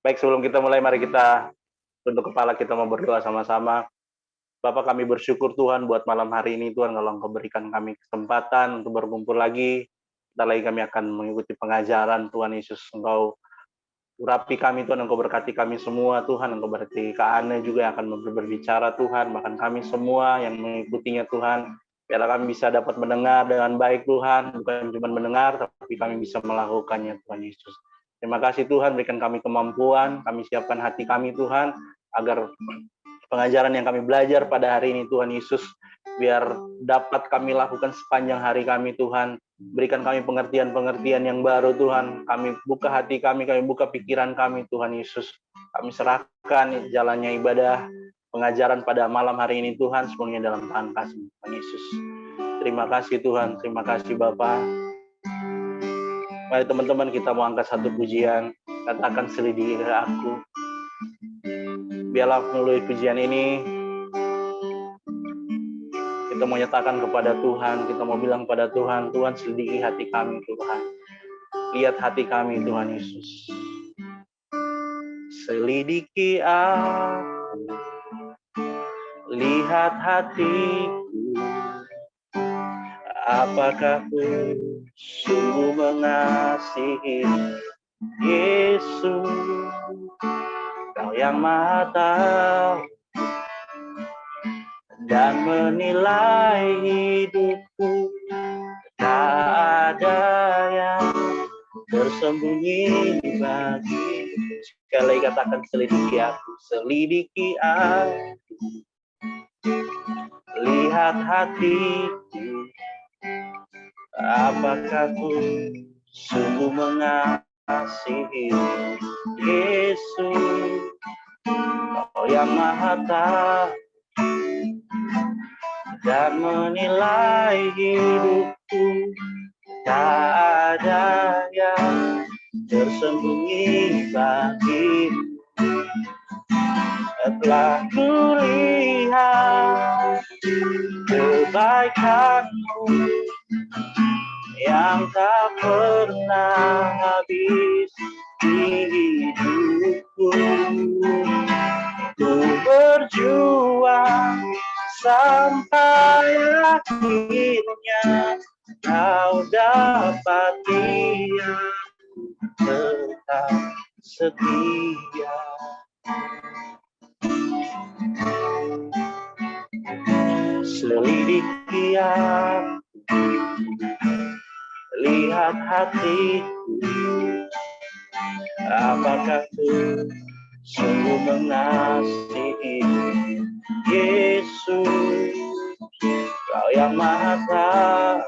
Baik, sebelum kita mulai, mari kita tunduk kepala, kita mau berdoa sama-sama. Bapak, kami bersyukur Tuhan buat malam hari ini, Tuhan, kalau Engkau berikan kami kesempatan untuk berkumpul lagi. Sebentar lagi kami akan mengikuti pengajaran, Tuhan Yesus. Engkau urapi kami, Tuhan, Engkau berkati kami semua, Tuhan. Engkau berkati Kak Ane juga yang akan berbicara, Tuhan. Bahkan kami semua yang mengikutinya, Tuhan. Biarlah kami bisa dapat mendengar dengan baik, Tuhan. Bukan cuma mendengar, tapi kami bisa melakukannya, Tuhan Yesus. Terima kasih Tuhan, berikan kami kemampuan, kami siapkan hati kami Tuhan, agar pengajaran yang kami belajar pada hari ini Tuhan Yesus, biar dapat kami lakukan sepanjang hari kami Tuhan. Berikan kami pengertian-pengertian yang baru Tuhan, kami buka hati kami buka pikiran kami Tuhan Yesus. Kami serahkan jalannya ibadah, pengajaran pada malam hari ini Tuhan, semuanya dalam tangan kasih Tuhan Yesus. Terima kasih Tuhan, terima kasih Bapa. Mari teman-teman kita mau angkat satu pujian, katakan selidiki aku. Biarlah melalui pujian ini kita mau nyatakan kepada Tuhan, kita mau bilang kepada Tuhan, Tuhan selidiki hati kami Tuhan. Lihat hati kami Tuhan Yesus. Selidiki aku, lihat hatiku. Apakah ku sungguh mengasihi Yesus, Kau yang Maha Tahu dan menilai hidupku. Tak ada yang tersembunyi bagi. Sekali katakan selidiki aku, selidiki aku. Lihat hatiku, apakah ku sungguh mengasihi Yesus, Kau yang Maha Tahu dan menilai hidupku. Tak ada yang tersembunyi bagimu. Telah kulihat kebaikanmu yang tak pernah habis di hidupku. Ku berjuang sampai akhirnya, Kau dapati aku tetap setia. Selidiki aku, lihat hatiku. Apakah ku sungguh mengasihi Yesus, Kau yang Maha Tahu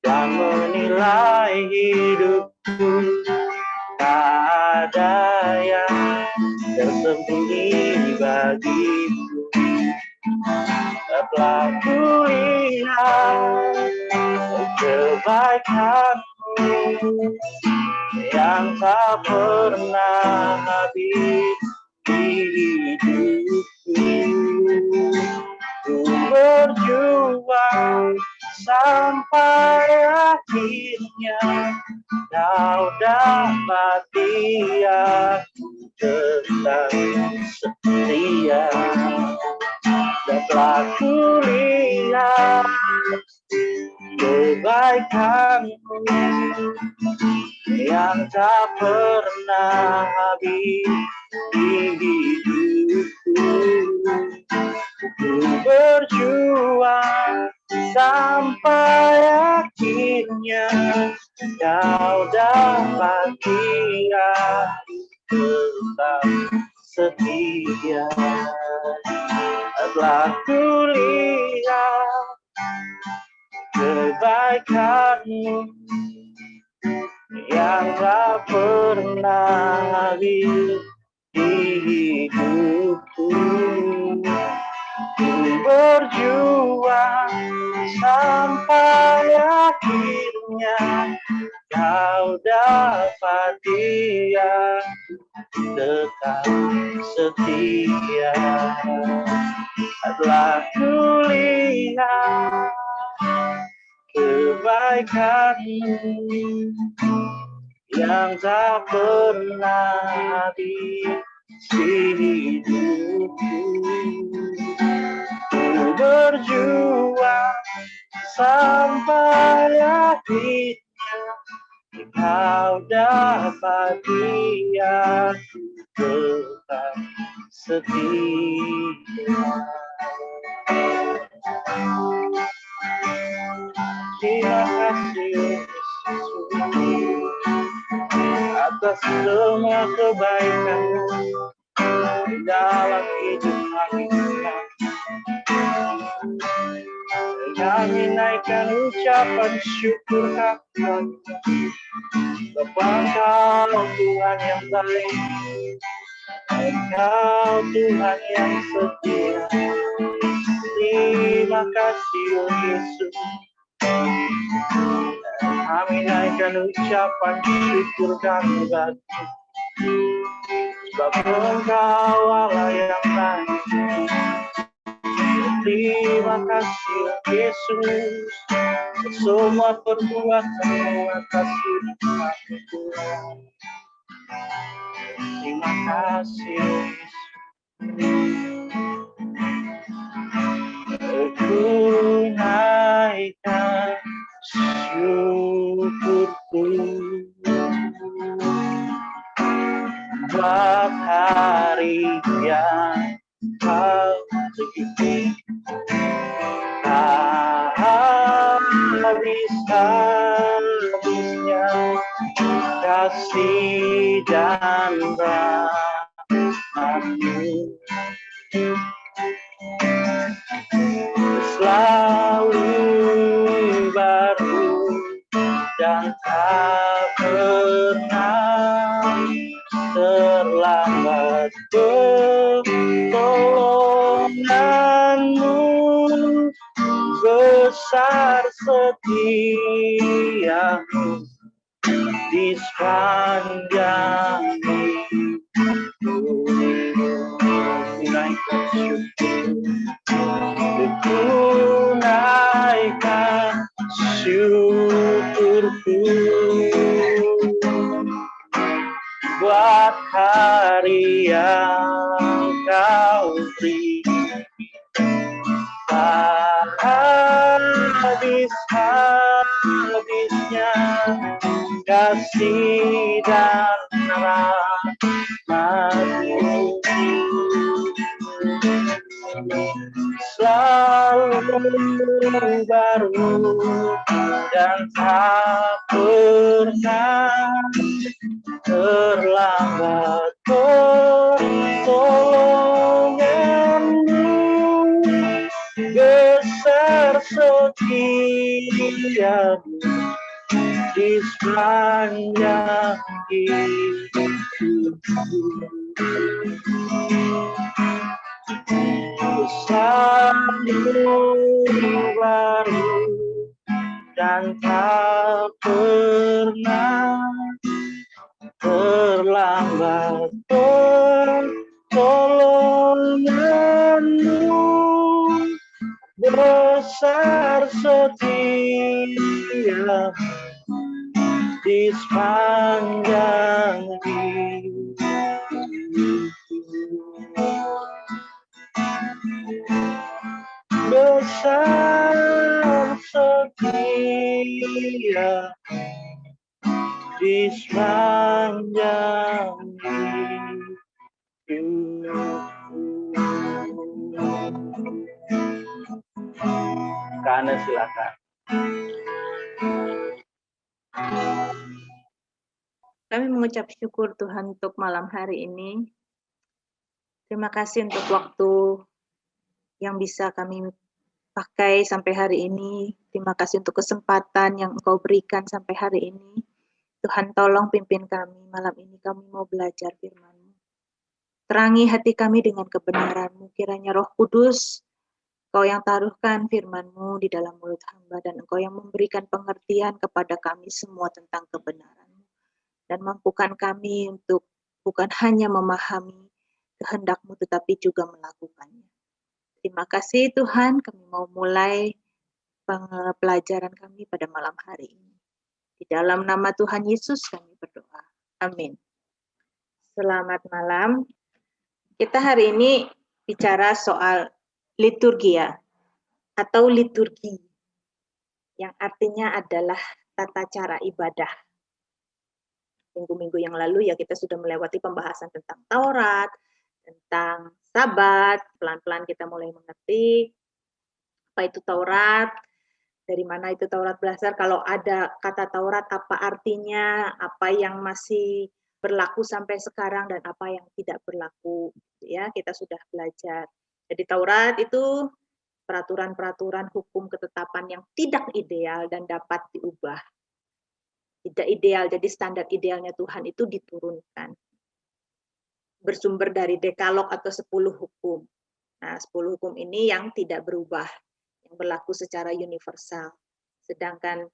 dan menilai hidupku. Tak ada yang tersembunyi bagiku. Telah kulihat kebaikanmu yang tak pernah habis di hidupku. Ku berjuang sampai akhirnya, Kau dapati aku tetap setia. Dan telah kulihat kebaikanmu yang tak pernah habis di hidupku. Ku berjuang sampai akhirnya, Kau dapati aku tetap setia. Telah kulihat kebaikanmu yang tak pernah habis di hidupku. Ku berjuang sampai akhirnya, Kau dapati aku tetap setia. Telah kulihat kebaikanmu yang tak pernah habis hidupku. Ku berjuang sampai akhirnya kau dapati aku tetap setia. Terima kasih Yesus atas semua kebaikan di dalam hidup kami. Kami naikkan ucapan syukur kami. Engkau Tuhan yang baik, Engkau Tuhan yang setia. Terima kasih Yesus. Kami naikkan ucapan syukur kami bagi, sebab Engkau Allah yang baik. Terima kasih Yesus, semua perbuatan atas hidup kami Tuhan. Terima kasih Yesus. Ku naikkan syukurku buat hari yang kau beri. Tak habis-habisnya kasih dan rahmat-Mu, selalu baru dan tak pernah terlambat. Pertolongan-Mu besar setia-Mu di sepanjang hidupku. Naikkan syukur, naikkan syukurku buat hari yang kau beri. Tak habis-habisnya kasih dan rahmat-Mu, selalu baru dan tak pernah terlambat. Pertolongan-Mu besar setia-Mu di sepanjang hidupku. Selalu baru dan tak pernah terlambat. Pertolongan-Mu besar setia di sepanjang hidupku. Besar setia di sepanjang hidupku. Karena silakan. Kami mengucap syukur Tuhan untuk malam hari ini. Terima kasih untuk waktu yang bisa kami pakai sampai hari ini. Terima kasih untuk kesempatan yang Engkau berikan sampai hari ini. Tuhan tolong pimpin kami. Malam ini kami mau belajar firman-Mu. Terangi hati kami dengan kebenaran-Mu. Kiranya Roh Kudus, Engkau yang taruhkan firman-Mu di dalam mulut hamba, dan Engkau yang memberikan pengertian kepada kami semua tentang kebenaran-Mu. Dan mampukan kami untuk bukan hanya memahami kehendak-Mu, tetapi juga melakukannya. Terima kasih Tuhan, kami mau mulai pelajaran kami pada malam hari ini. Di dalam nama Tuhan Yesus kami berdoa. Amin. Selamat malam. Kita hari ini bicara soal liturgia atau liturgi, yang artinya adalah tata cara ibadah. Minggu-minggu yang lalu ya kita sudah melewati pembahasan tentang Taurat, tentang Sabat, pelan-pelan kita mulai mengerti apa itu Taurat, dari mana itu Taurat berasal, kalau ada kata Taurat apa artinya, apa yang masih berlaku sampai sekarang dan apa yang tidak berlaku, ya kita sudah belajar. Jadi Taurat itu peraturan-peraturan hukum ketetapan yang tidak ideal dan dapat diubah. Tidak ideal, jadi standar idealnya Tuhan itu diturunkan. Bersumber dari dekalog atau 10 hukum. Nah, 10 hukum ini yang tidak berubah, yang berlaku secara universal. Sedangkan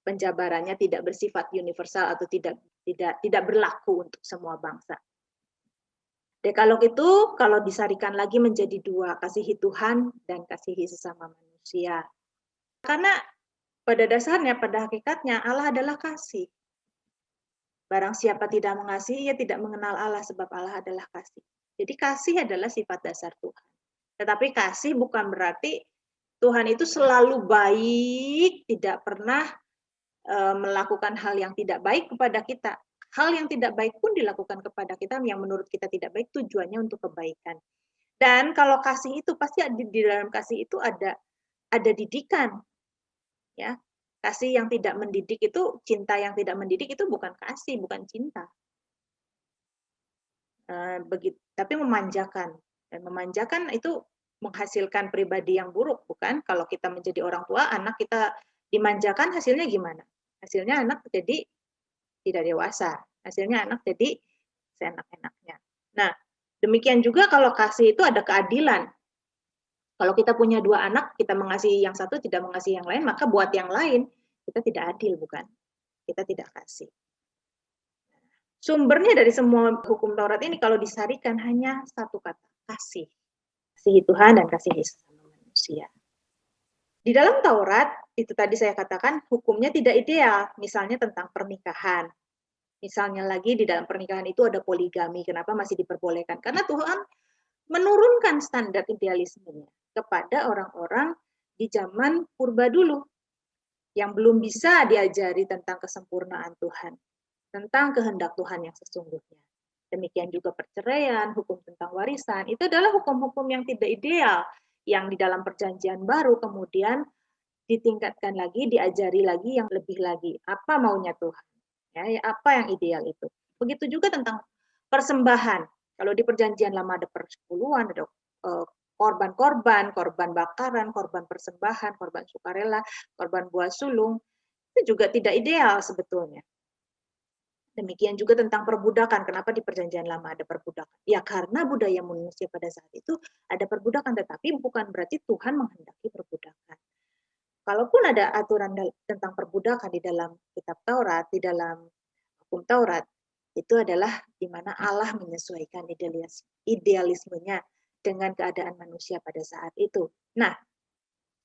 penjabarannya tidak bersifat universal atau tidak berlaku untuk semua bangsa. Dekalog itu kalau disarikan lagi menjadi 2, kasihi Tuhan dan kasihi sesama manusia. Karena pada dasarnya, pada hakikatnya Allah adalah kasih. Barang siapa tidak mengasihi, ia tidak mengenal Allah sebab Allah adalah kasih. Jadi kasih adalah sifat dasar Tuhan. Tetapi kasih bukan berarti Tuhan itu selalu baik, tidak pernah melakukan hal yang tidak baik kepada kita. Hal yang tidak baik pun dilakukan kepada kita yang menurut kita tidak baik, tujuannya untuk kebaikan. Dan kalau kasih itu pasti di dalam kasih itu ada didikan. Ya. Kasih yang tidak mendidik itu, cinta yang tidak mendidik itu bukan kasih, bukan cinta. Tapi memanjakan. Dan memanjakan itu menghasilkan pribadi yang buruk, bukan? Kalau kita menjadi orang tua, anak kita dimanjakan, hasilnya gimana? Hasilnya anak jadi tidak dewasa. Hasilnya anak jadi seenak-enaknya. Nah, demikian juga kalau kasih itu ada keadilan. Kalau kita punya 2 anak, kita mengasihi yang satu, tidak mengasihi yang lain, maka buat yang lain kita tidak adil, bukan? Kita tidak kasih. Sumbernya dari semua hukum Taurat ini kalau disarikan hanya satu kata, kasih. Kasihi Tuhan dan kasihi sesama manusia. Di dalam Taurat, itu tadi saya katakan hukumnya tidak ideal, misalnya tentang pernikahan. Misalnya lagi di dalam pernikahan itu ada poligami, kenapa masih diperbolehkan? Karena Tuhan menurunkan standar idealismenya kepada orang-orang di zaman purba dulu yang belum bisa diajari tentang kesempurnaan Tuhan, tentang kehendak Tuhan yang sesungguhnya. Demikian juga perceraian, hukum tentang warisan, itu adalah hukum-hukum yang tidak ideal, yang di dalam perjanjian baru kemudian ditingkatkan lagi, diajari lagi yang lebih lagi. Apa maunya Tuhan? Ya, apa yang ideal itu? Begitu juga tentang persembahan. Kalau di perjanjian lama ada persepuluhan, ada korban-korban, korban bakaran, korban persembahan, korban sukarela, korban buah sulung, itu juga tidak ideal sebetulnya. Demikian juga tentang perbudakan. Kenapa di perjanjian lama ada perbudakan? Ya karena budaya manusia pada saat itu ada perbudakan, tetapi bukan berarti Tuhan menghendaki perbudakan. Kalaupun ada aturan tentang perbudakan di dalam kitab Taurat, di dalam hukum Taurat, itu adalah di mana Allah menyesuaikan idealismenya dengan keadaan manusia pada saat itu. Nah,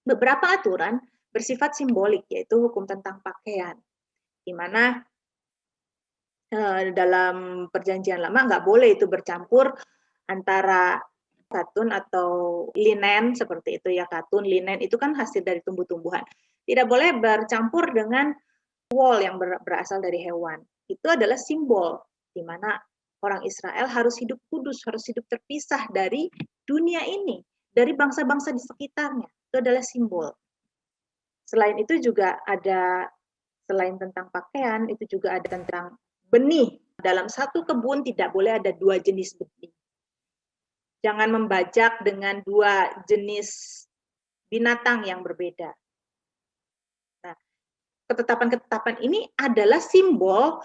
beberapa aturan bersifat simbolik, yaitu hukum tentang pakaian, di mana dalam perjanjian lama nggak boleh itu bercampur antara katun atau linen seperti itu ya, katun, linen itu kan hasil dari tumbuh-tumbuhan. Tidak boleh bercampur dengan wool yang berasal dari hewan. Itu adalah simbol di mana orang Israel harus hidup kudus, harus hidup terpisah dari dunia ini, dari bangsa-bangsa di sekitarnya. Itu adalah simbol. Selain itu juga ada, selain tentang pakaian, itu juga ada tentang benih. Dalam satu kebun tidak boleh ada 2 jenis benih. Jangan membajak dengan 2 jenis binatang yang berbeda. Nah, ketetapan-ketetapan ini adalah simbol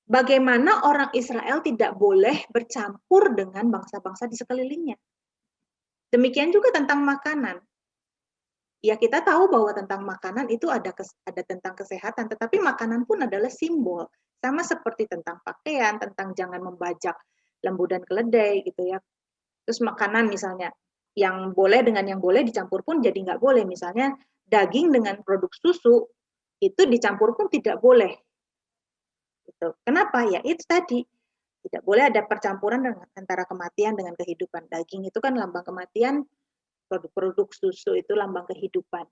bagaimana orang Israel tidak boleh bercampur dengan bangsa-bangsa di sekelilingnya. Demikian juga tentang makanan. Ya kita tahu bahwa tentang makanan itu ada tentang kesehatan, tetapi makanan pun adalah simbol. Sama seperti tentang pakaian, tentang jangan membajak lembu dan keledai gitu ya. Terus makanan misalnya, yang boleh dengan yang boleh dicampur pun jadi nggak boleh. Misalnya daging dengan produk susu, itu dicampur pun tidak boleh. Gitu. Kenapa? Ya itu tadi, tidak boleh ada percampuran antara kematian dengan kehidupan. Daging itu kan lambang kematian, produk-produk susu itu lambang kehidupan.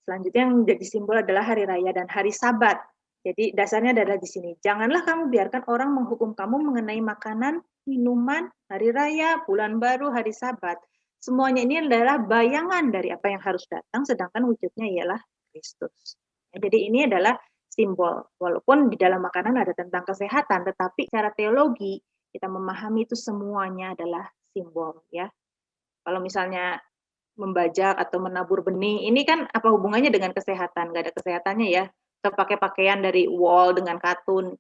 Selanjutnya yang menjadi simbol adalah hari raya dan hari Sabat. Jadi dasarnya adalah di sini. Janganlah kamu biarkan orang menghukum kamu mengenai makanan, minuman, hari raya, bulan baru, hari Sabat. Semuanya ini adalah bayangan dari apa yang harus datang, sedangkan wujudnya ialah Kristus. Jadi ini adalah simbol. Walaupun di dalam makanan ada tentang kesehatan, tetapi secara teologi kita memahami itu semuanya adalah simbol. Ya. Kalau misalnya membajak atau menabur benih, ini kan apa hubungannya dengan kesehatan? Nggak ada kesehatannya ya. Kita pakai pakaian dari wool dengan katun,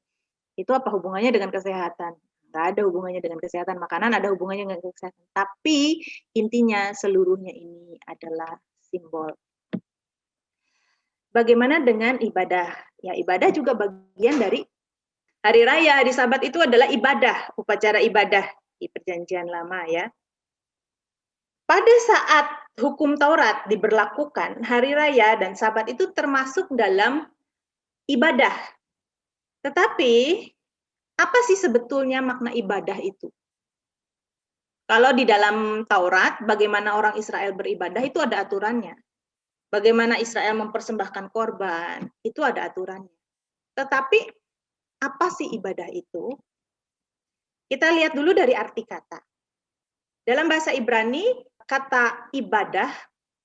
itu apa hubungannya dengan kesehatan? Nggak ada hubungannya dengan kesehatan. Makanan ada hubungannya dengan kesehatan. Tapi intinya seluruhnya ini adalah simbol. Bagaimana dengan ibadah? Ya, ibadah juga bagian dari hari raya. Hari Sabat itu adalah ibadah, upacara ibadah di Perjanjian Lama ya. Pada saat hukum Taurat diberlakukan, hari raya dan Sabat itu termasuk dalam ibadah. Tetapi, apa sih sebetulnya makna ibadah itu? Kalau di dalam Taurat, bagaimana orang Israel beribadah itu ada aturannya. Bagaimana Israel mempersembahkan korban, itu ada aturannya. Tetapi, apa sih ibadah itu? Kita lihat dulu dari arti kata. Dalam bahasa Ibrani, kata ibadah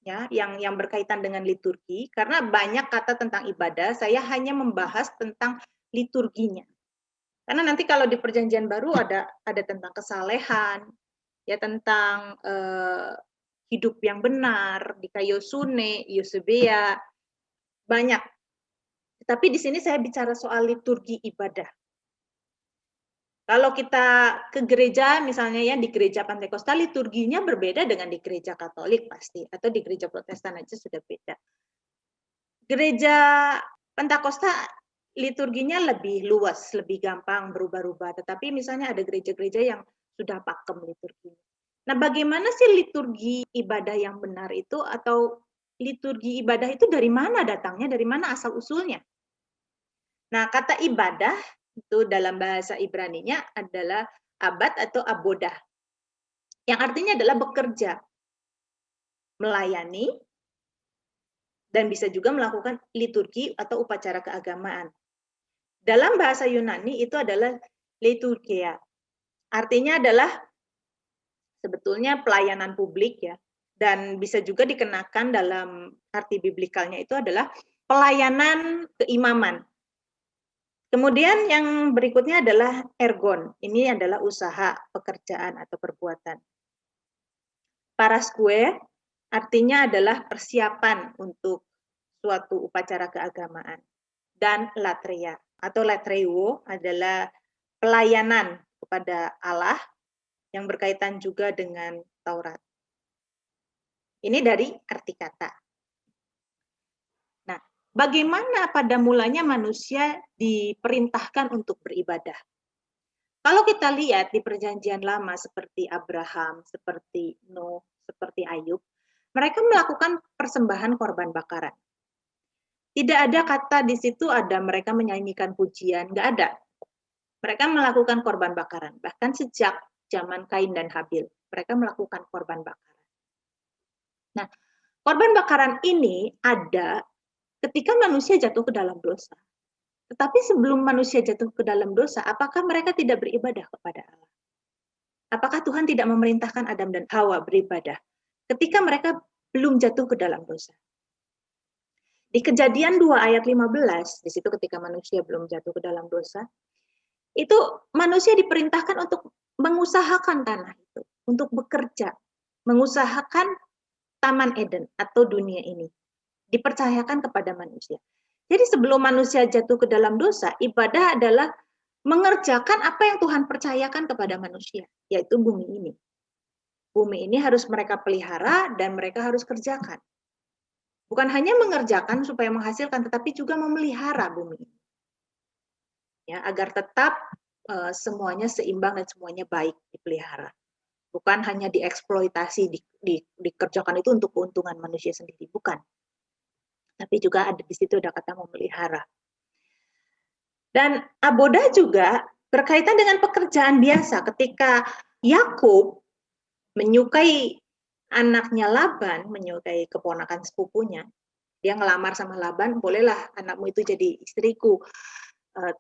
ya yang berkaitan dengan liturgi, karena banyak kata tentang ibadah, saya hanya membahas tentang liturginya. Karena nanti kalau di Perjanjian Baru ada tentang kesalehan, ya tentang hidup yang benar, di Kaiosune, Eusebia, banyak. Tapi di sini saya bicara soal liturgi ibadah. Kalau kita ke gereja, misalnya ya di gereja Pantekosta, liturginya berbeda dengan di gereja Katolik pasti, atau di gereja Protestan aja sudah beda. Gereja Pentakosta liturginya lebih luas, lebih gampang berubah-ubah. Tetapi misalnya ada gereja-gereja yang sudah pakem liturginya. Nah, bagaimana sih liturgi ibadah yang benar itu, atau liturgi ibadah itu dari mana datangnya, dari mana asal-usulnya? Nah, kata ibadah itu dalam bahasa Ibraninya adalah abad atau abodah, yang artinya adalah bekerja, melayani, dan bisa juga melakukan liturgi atau upacara keagamaan. Dalam bahasa Yunani itu adalah liturgia. Artinya adalah sebetulnya pelayanan publik ya, dan bisa juga dikenakan dalam arti biblikalnya itu adalah pelayanan keimaman. Kemudian yang berikutnya adalah ergon. Ini adalah usaha, pekerjaan atau perbuatan. Paraskue artinya adalah persiapan untuk suatu upacara keagamaan. Dan latreia atau latreuo adalah pelayanan kepada Allah yang berkaitan juga dengan Taurat. Ini dari arti kata. Nah, bagaimana pada mulanya manusia diperintahkan untuk beribadah? Kalau kita lihat di Perjanjian Lama seperti Abraham, seperti Nuh, seperti Ayub, mereka melakukan persembahan korban bakaran. Tidak ada kata di situ ada mereka menyanyikan pujian, nggak ada. Mereka melakukan korban bakaran. Bahkan sejak zaman Kain dan Habil, mereka melakukan korban bakaran. Nah, korban bakaran ini ada ketika manusia jatuh ke dalam dosa. Tetapi sebelum manusia jatuh ke dalam dosa, apakah mereka tidak beribadah kepada Allah? Apakah Tuhan tidak memerintahkan Adam dan Hawa beribadah ketika mereka belum jatuh ke dalam dosa? Di Kejadian 2 ayat 15, di situ ketika manusia belum jatuh ke dalam dosa, itu manusia diperintahkan untuk mengusahakan tanah itu, untuk bekerja, mengusahakan Taman Eden atau dunia ini. Dipercayakan kepada manusia. Jadi sebelum manusia jatuh ke dalam dosa, ibadah adalah mengerjakan apa yang Tuhan percayakan kepada manusia, yaitu bumi ini. Bumi ini harus mereka pelihara dan mereka harus kerjakan. Bukan hanya mengerjakan supaya menghasilkan, tetapi juga memelihara bumi ini. Ya, agar tetap semuanya seimbang dan semuanya baik dipelihara. Bukan hanya dieksploitasi, dikerjakan itu untuk keuntungan manusia sendiri, bukan. Tapi juga ada di situ ada kata memelihara. Dan aboda juga berkaitan dengan pekerjaan biasa. Ketika Yakub menyukai anaknya Laban, menyukai keponakan sepupunya, dia ngelamar sama Laban, bolehlah anakmu itu jadi istriku.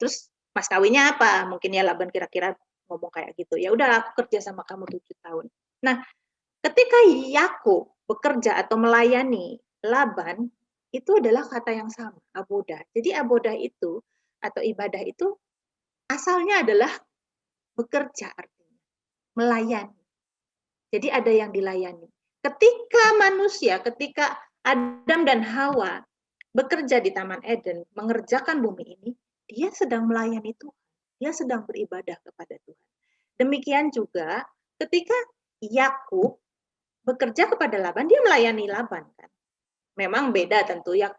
Terus mas kawinnya apa? Mungkin ya Laban kira-kira ngomong kayak gitu. Ya udah aku kerja sama kamu 7 tahun. Nah, ketika Yakub bekerja atau melayani Laban, itu adalah kata yang sama, aboda. Jadi aboda itu atau ibadah itu asalnya adalah bekerja, artinya melayani. Jadi ada yang dilayani. Ketika manusia, ketika Adam dan Hawa bekerja di Taman Eden, mengerjakan bumi ini, dia sedang melayani Tuhan. Dia sedang beribadah kepada Tuhan. Demikian juga ketika Yakub bekerja kepada Laban, dia melayani Laban kan. Memang beda tentu ya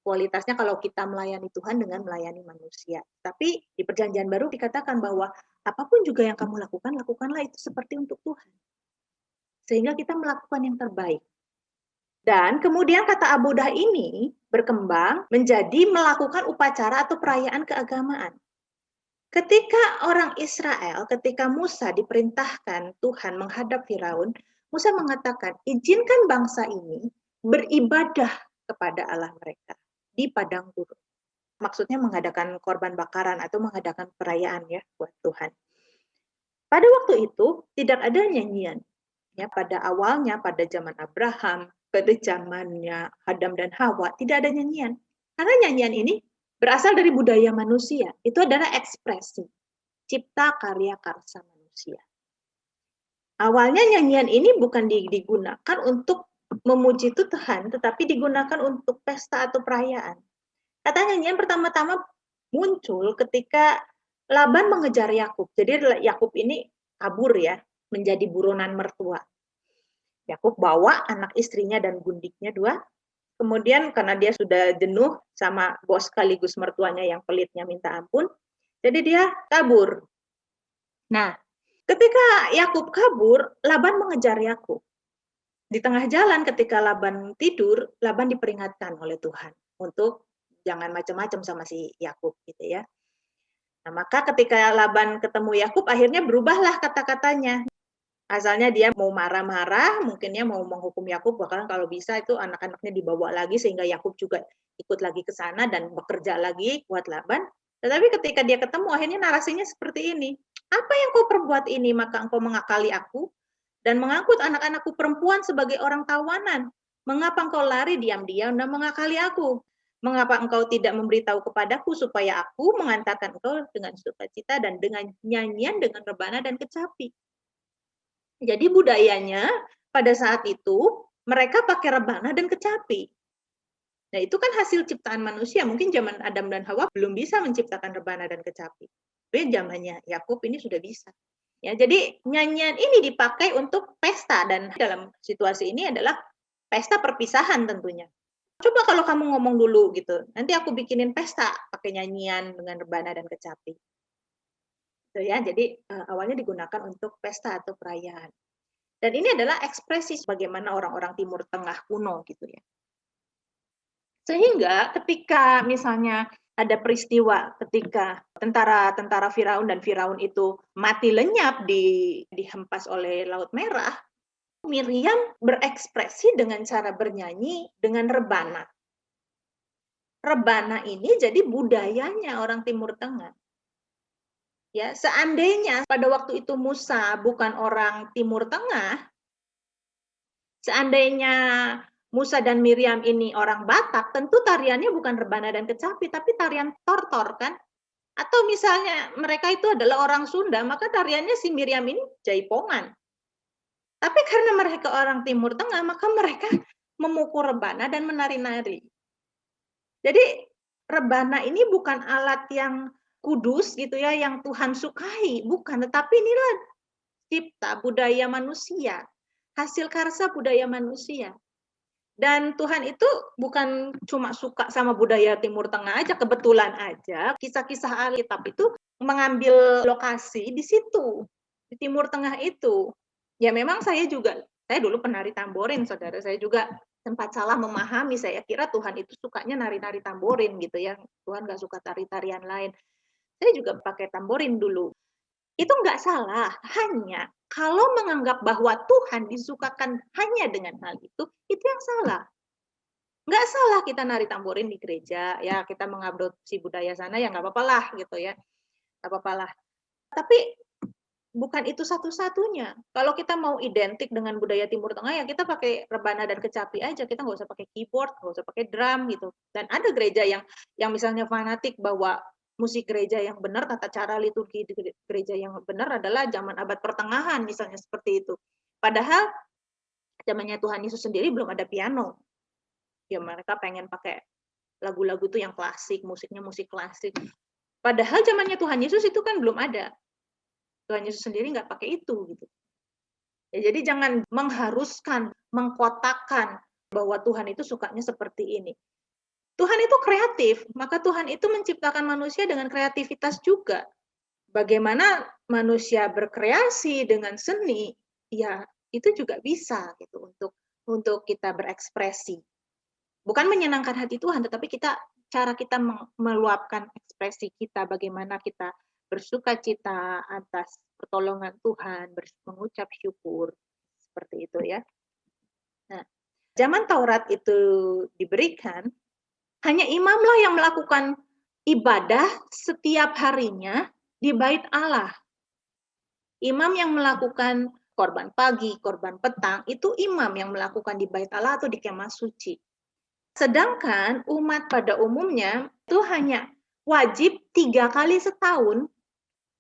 kualitasnya kalau kita melayani Tuhan dengan melayani manusia. Tapi di Perjanjian Baru dikatakan bahwa apapun juga yang kamu lakukan, lakukanlah itu seperti untuk Tuhan. Sehingga kita melakukan yang terbaik. Dan kemudian kata abodah ini berkembang menjadi melakukan upacara atau perayaan keagamaan. Ketika orang Israel, ketika Musa diperintahkan Tuhan menghadap Firaun, Musa mengatakan, izinkan bangsa ini beribadah kepada Allah mereka di padang gurun. Maksudnya mengadakan korban bakaran atau mengadakan perayaan ya buat Tuhan. Pada waktu itu tidak ada nyanyian. Ya, pada awalnya pada zaman Abraham, pada zamannya Adam dan Hawa tidak ada nyanyian. Karena nyanyian ini berasal dari budaya manusia. Itu adalah ekspresi cipta karya karsa manusia. Awalnya nyanyian ini bukan digunakan untuk memuji Tuhan, tetapi digunakan untuk pesta atau perayaan. Kata nyanyian pertama-tama muncul ketika Laban mengejar Yakub. Jadi Yakub ini kabur ya, menjadi buronan mertua. Yakub bawa anak istrinya dan gundiknya 2. Kemudian karena dia sudah jenuh sama bos sekaligus mertuanya yang pelitnya minta ampun, jadi dia kabur. Nah, ketika Yakub kabur, Laban mengejar Yakub. Di tengah jalan ketika Laban tidur, Laban diperingatkan oleh Tuhan untuk jangan macam-macam sama si Yakub gitu ya. Nah, maka ketika Laban ketemu Yakub, akhirnya berubahlah kata-katanya. Asalnya dia mau marah-marah, mungkinnya mau menghukum Yakub, bahkan kalau bisa itu anak-anaknya dibawa lagi sehingga Yakub juga ikut lagi ke sana dan bekerja lagi buat Laban. Tetapi ketika dia ketemu, akhirnya narasinya seperti ini. Apa yang kau perbuat ini, maka engkau mengakali aku dan mengangkut anak-anakku perempuan sebagai orang tawanan. Mengapa engkau lari diam-diam dan mengakali aku? Mengapa engkau tidak memberitahu kepadaku supaya aku mengantarkan engkau dengan sukacita dan dengan nyanyian, dengan rebana dan kecapi? Jadi budayanya pada saat itu mereka pakai rebana dan kecapi. Nah, itu kan hasil ciptaan manusia. Mungkin zaman Adam dan Hawa belum bisa menciptakan rebana dan kecapi. Tapi zamannya Yakub ini sudah bisa. Ya, jadi nyanyian ini dipakai untuk pesta dan dalam situasi ini adalah pesta perpisahan tentunya. Coba kalau kamu ngomong dulu gitu, nanti aku bikinin pesta pakai nyanyian dengan rebana dan kecapi. Gitu ya, jadi awalnya digunakan untuk pesta atau perayaan. Dan ini adalah ekspresi bagaimana orang-orang Timur Tengah kuno gitu ya. Sehingga ketika misalnya ada peristiwa ketika tentara Firaun dan Firaun itu mati lenyap dihempas oleh Laut Merah, Miriam berekspresi dengan cara bernyanyi dengan rebana. Rebana ini jadi budayanya orang Timur Tengah. Ya, seandainya pada waktu itu Musa bukan orang Timur Tengah, seandainya Musa dan Miriam ini orang Batak, tentu tariannya bukan rebana dan kecapi, tapi tarian tortor kan? Atau misalnya mereka itu adalah orang Sunda, maka tariannya si Miriam ini jaipongan. Tapi karena mereka orang Timur Tengah, maka mereka memukul rebana dan menari-nari. Jadi rebana ini bukan alat yang kudus gitu ya, yang Tuhan sukai, bukan. Tetapi inilah cipta budaya manusia, hasil karsa budaya manusia. Dan Tuhan itu bukan cuma suka sama budaya Timur Tengah aja, kebetulan aja kisah-kisah Alkitab itu mengambil lokasi di situ, di Timur Tengah itu. Ya memang saya dulu penari tamborin, saudara. Saya juga sempat salah memahami, saya kira Tuhan itu sukanya nari-nari tamborin gitu ya, Tuhan nggak suka tari-tarian lain. Saya juga pakai tamborin dulu. Itu nggak salah, hanya kalau menganggap bahwa Tuhan disukakan hanya dengan hal itu yang salah. Nggak salah kita nari tamborin di gereja, ya kita mengadopsi budaya sana ya nggak apa-apa lah gitu ya, nggak apa-apa lah. Tapi bukan itu satu-satunya. Kalau kita mau identik dengan budaya Timur Tengah, ya kita pakai rebana dan kecapi aja. Kita nggak usah pakai keyboard, nggak usah pakai drum gitu. Dan ada gereja yang misalnya fanatik bahwa musik gereja yang benar, tata cara liturgi di gereja yang benar adalah zaman abad pertengahan, misalnya seperti itu. Padahal zamannya Tuhan Yesus sendiri belum ada piano. Ya mereka pengen pakai lagu-lagu itu yang klasik, musiknya musik klasik. Padahal zamannya Tuhan Yesus itu kan belum ada. Tuhan Yesus sendiri nggak pakai itu gitu. Ya, jadi jangan mengharuskan, mengkotakkan bahwa Tuhan itu sukanya seperti ini. Tuhan itu kreatif, maka Tuhan itu menciptakan manusia dengan kreativitas juga. Bagaimana manusia berkreasi dengan seni, ya itu juga bisa gitu untuk kita berekspresi. Bukan menyenangkan hati Tuhan, tetapi cara kita meluapkan ekspresi kita, bagaimana kita bersuka cita atas pertolongan Tuhan, mengucap syukur, seperti itu ya. Nah, zaman Taurat itu diberikan, hanya imamlah yang melakukan ibadah setiap harinya di bait Allah. Imam yang melakukan korban pagi, korban petang, itu imam yang melakukan di bait Allah atau di kemah suci. Sedangkan umat pada umumnya itu hanya wajib 3 kali setahun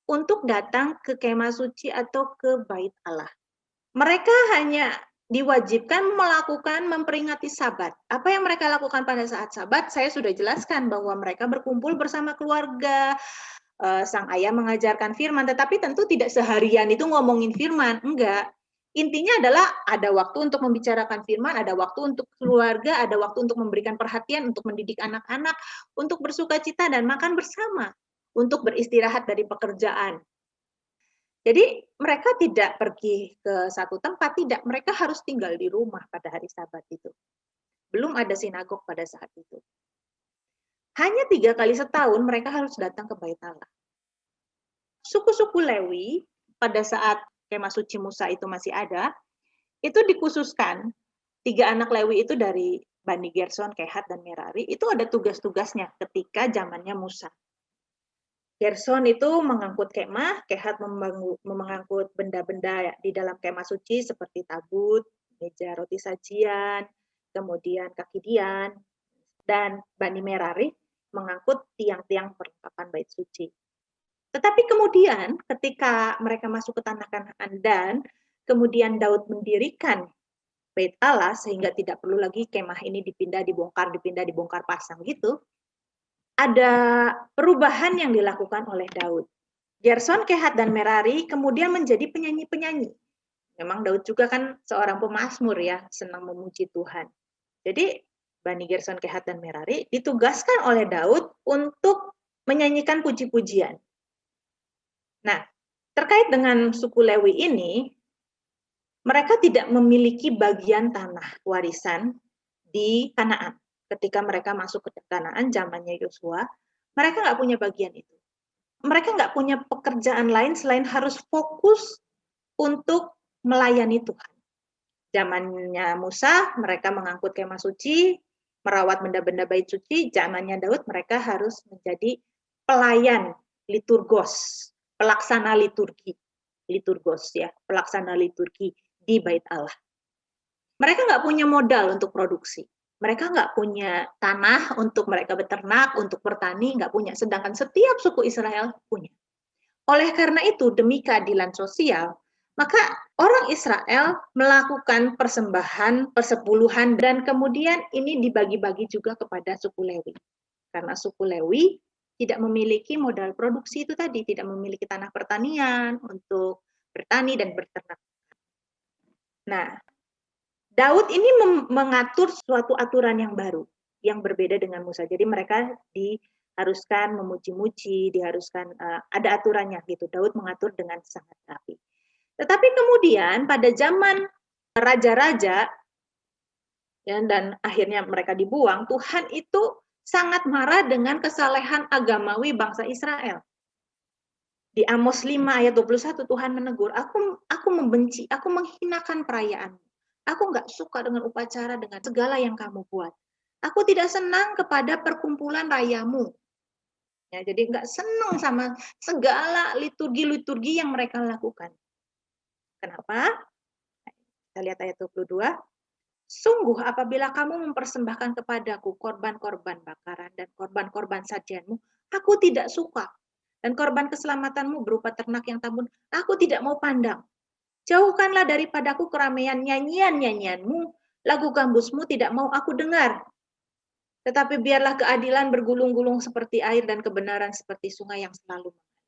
untuk datang ke kemah suci atau ke bait Allah. Mereka hanya diwajibkan memperingati Sabat. Apa yang mereka lakukan pada saat Sabat? Saya sudah jelaskan bahwa mereka berkumpul bersama keluarga, sang ayah mengajarkan firman, tetapi tentu tidak seharian itu ngomongin firman, enggak. Intinya adalah ada waktu untuk membicarakan firman, ada waktu untuk keluarga, ada waktu untuk memberikan perhatian, untuk mendidik anak-anak, untuk bersuka cita dan makan bersama, untuk beristirahat dari pekerjaan. Jadi mereka tidak pergi ke satu tempat, tidak. Mereka harus tinggal di rumah pada hari Sabat itu. Belum ada sinagog pada saat itu. Hanya 3 kali setahun mereka harus datang ke bait Allah. Suku-suku Lewi pada saat kemah suci Musa itu masih ada, itu dikhususkan 3 anak Lewi itu dari Bani Gerson, Kehat, dan Merari, itu ada tugas-tugasnya ketika zamannya Musa. Gerson itu mengangkut kemah, Kehat mengangkut benda-benda di dalam kemah suci seperti tabut, meja roti sajian, kemudian kaki dian, dan Bani Merari mengangkut tiang-tiang perlengkapan bait suci. Tetapi kemudian ketika mereka masuk ke tanah Kanaan dan kemudian Daud mendirikan bait Allah sehingga tidak perlu lagi kemah ini dipindah, dibongkar pasang gitu, ada perubahan yang dilakukan oleh Daud. Gerson, Kehat, dan Merari kemudian menjadi penyanyi-penyanyi. Memang Daud juga kan seorang pemazmur ya, senang memuji Tuhan. Jadi Bani Gerson, Kehat, dan Merari ditugaskan oleh Daud untuk menyanyikan puji-pujian. Nah, terkait dengan suku Lewi ini, mereka tidak memiliki bagian tanah warisan di Kanaan. Ketika mereka masuk ke Kanaan, zamannya Yosua, mereka nggak punya bagian itu. Mereka nggak punya pekerjaan lain selain harus fokus untuk melayani Tuhan. Zamannya Musa, mereka mengangkut kemah suci, merawat benda-benda bait suci. Zamannya Daud, mereka harus menjadi pelayan liturgos, pelaksana liturgos ya, pelaksana liturgi di bait Allah. Mereka nggak punya modal untuk produksi. Mereka nggak punya tanah untuk mereka beternak, untuk bertani, nggak punya. Sedangkan setiap suku Israel punya. Oleh karena itu, demi keadilan sosial, maka orang Israel melakukan persembahan, persepuluhan, dan kemudian ini dibagi-bagi juga kepada suku Lewi. Karena suku Lewi tidak memiliki modal produksi itu tadi, tidak memiliki tanah pertanian untuk bertani dan berternak. Nah, Daud ini mengatur suatu aturan yang baru, yang berbeda dengan Musa. Jadi mereka diharuskan memuji-muji, diharuskan ada aturannya gitu. Daud mengatur dengan sangat rapi. Tetapi kemudian pada zaman raja-raja, ya, dan akhirnya mereka dibuang, Tuhan itu sangat marah dengan kesalehan agamawi bangsa Israel. Di Amos 5 ayat 21 Tuhan menegur, aku membenci, aku menghinakan perayaan. Aku nggak suka dengan upacara, dengan segala yang kamu buat. Aku tidak senang kepada perkumpulan rayamu. Ya, jadi nggak senang sama segala liturgi-liturgi yang mereka lakukan. Kenapa? Kita lihat ayat 22. Sungguh apabila kamu mempersembahkan kepadaku korban-korban bakaran dan korban-korban sajianmu, aku tidak suka. Dan korban keselamatanmu berupa ternak yang tambun, aku tidak mau pandang. Jauhkanlah daripadaku keramaian nyanyian-nyanyianmu, lagu gambusmu tidak mau aku dengar. Tetapi biarlah keadilan bergulung-gulung seperti air dan kebenaran seperti sungai yang selalu mengalir.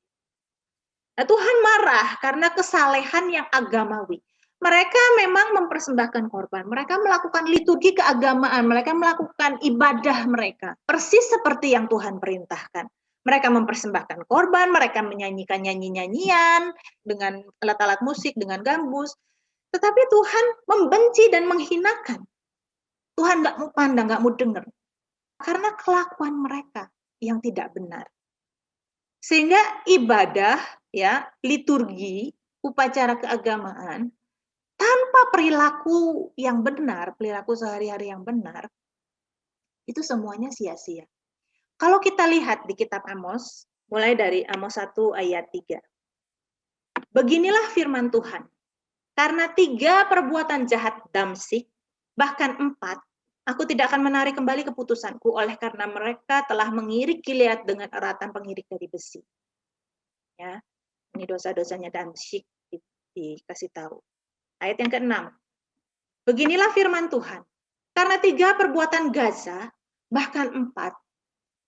Nah, Tuhan marah karena kesalehan yang agamawi. Mereka memang mempersembahkan korban, mereka melakukan liturgi keagamaan, mereka melakukan ibadah mereka, persis seperti yang Tuhan perintahkan. Mereka mempersembahkan korban, mereka menyanyikan nyanyi-nyanyian dengan alat-alat musik, dengan gambus. Tetapi Tuhan membenci dan menghinakan. Tuhan nggak mau pandang, nggak mau dengar. Karena kelakuan mereka yang tidak benar. Sehingga ibadah, ya, liturgi, upacara keagamaan, tanpa perilaku yang benar, perilaku sehari-hari yang benar, itu semuanya sia-sia. Kalau kita lihat di kitab Amos, mulai dari Amos 1 ayat 3. Beginilah firman Tuhan. Karena 3 perbuatan jahat Damsyik, bahkan 4, aku tidak akan menarik kembali keputusanku oleh karena mereka telah mengirik Gilead dengan eratan pengirik dari besi. Ya, ini dosa-dosanya Damsyik dikasih tahu. Ayat yang ke-6. Beginilah firman Tuhan. Karena 3 perbuatan Gaza, bahkan 4,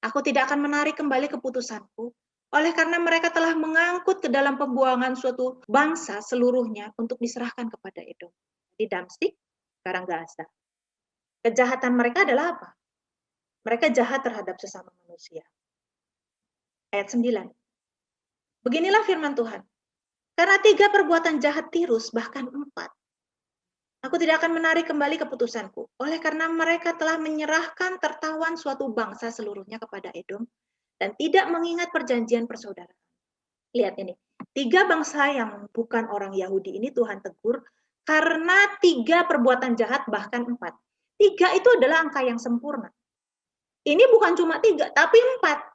aku tidak akan menarik kembali keputusanku, oleh karena mereka telah mengangkut ke dalam pembuangan suatu bangsa seluruhnya untuk diserahkan kepada Edom. Di Damsyik, sekarang Gaza. Kejahatan mereka adalah apa? Mereka jahat terhadap sesama manusia. Ayat 9. Beginilah firman Tuhan. Karena 3 perbuatan jahat Tirus, bahkan 4, aku tidak akan menarik kembali keputusanku, oleh karena mereka telah menyerahkan tertawan suatu bangsa seluruhnya kepada Edom, dan tidak mengingat perjanjian persaudaraan. Lihat ini, 3 bangsa yang bukan orang Yahudi ini Tuhan tegur, karena 3 perbuatan jahat, bahkan 4. 3 itu adalah angka yang sempurna. Ini bukan cuma 3, tapi 4.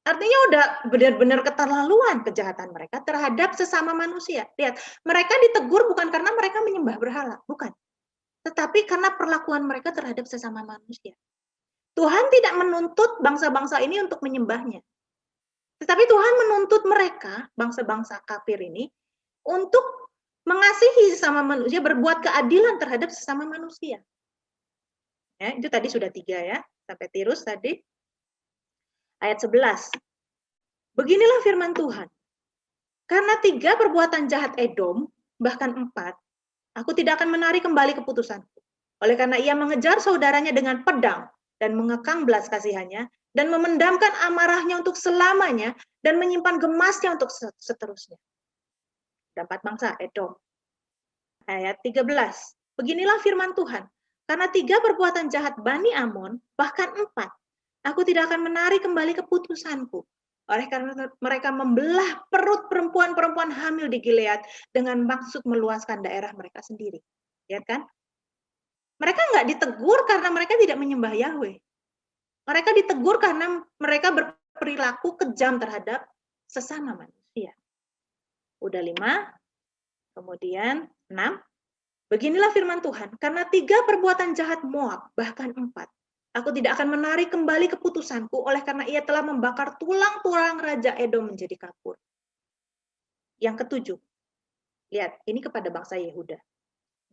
Artinya udah benar-benar keterlaluan kejahatan mereka terhadap sesama manusia. Lihat, mereka ditegur bukan karena mereka menyembah berhala, bukan. Tetapi karena perlakuan mereka terhadap sesama manusia. Tuhan tidak menuntut bangsa-bangsa ini untuk menyembahnya. Tetapi Tuhan menuntut mereka, bangsa-bangsa kafir ini, untuk mengasihi sesama manusia, berbuat keadilan terhadap sesama manusia. Ya, itu tadi sudah 3 ya, sampai Tirus tadi. Ayat 11. Beginilah firman Tuhan. Karena 3 perbuatan jahat Edom, bahkan 4, aku tidak akan menarik kembali keputusanku. Oleh karena ia mengejar saudaranya dengan pedang dan mengekang belas kasihannya dan memendamkan amarahnya untuk selamanya dan menyimpan gemasnya untuk seterusnya. Ada 4 bangsa Edom. Ayat 13. Beginilah firman Tuhan. Karena 3 perbuatan jahat Bani Amon, bahkan 4, aku tidak akan menarik kembali keputusanku. Oleh karena mereka membelah perut perempuan-perempuan hamil di Gilead dengan maksud meluaskan daerah mereka sendiri. Lihat kan? Mereka nggak ditegur karena mereka tidak menyembah Yahweh. Mereka ditegur karena mereka berperilaku kejam terhadap sesama manusia. Udah 5, kemudian 6. Beginilah firman Tuhan, karena 3 perbuatan jahat Moab, bahkan 4, aku tidak akan menarik kembali keputusanku oleh karena ia telah membakar tulang-tulang Raja Edom menjadi kapur. Yang ke-7, lihat, ini kepada bangsa Yehuda.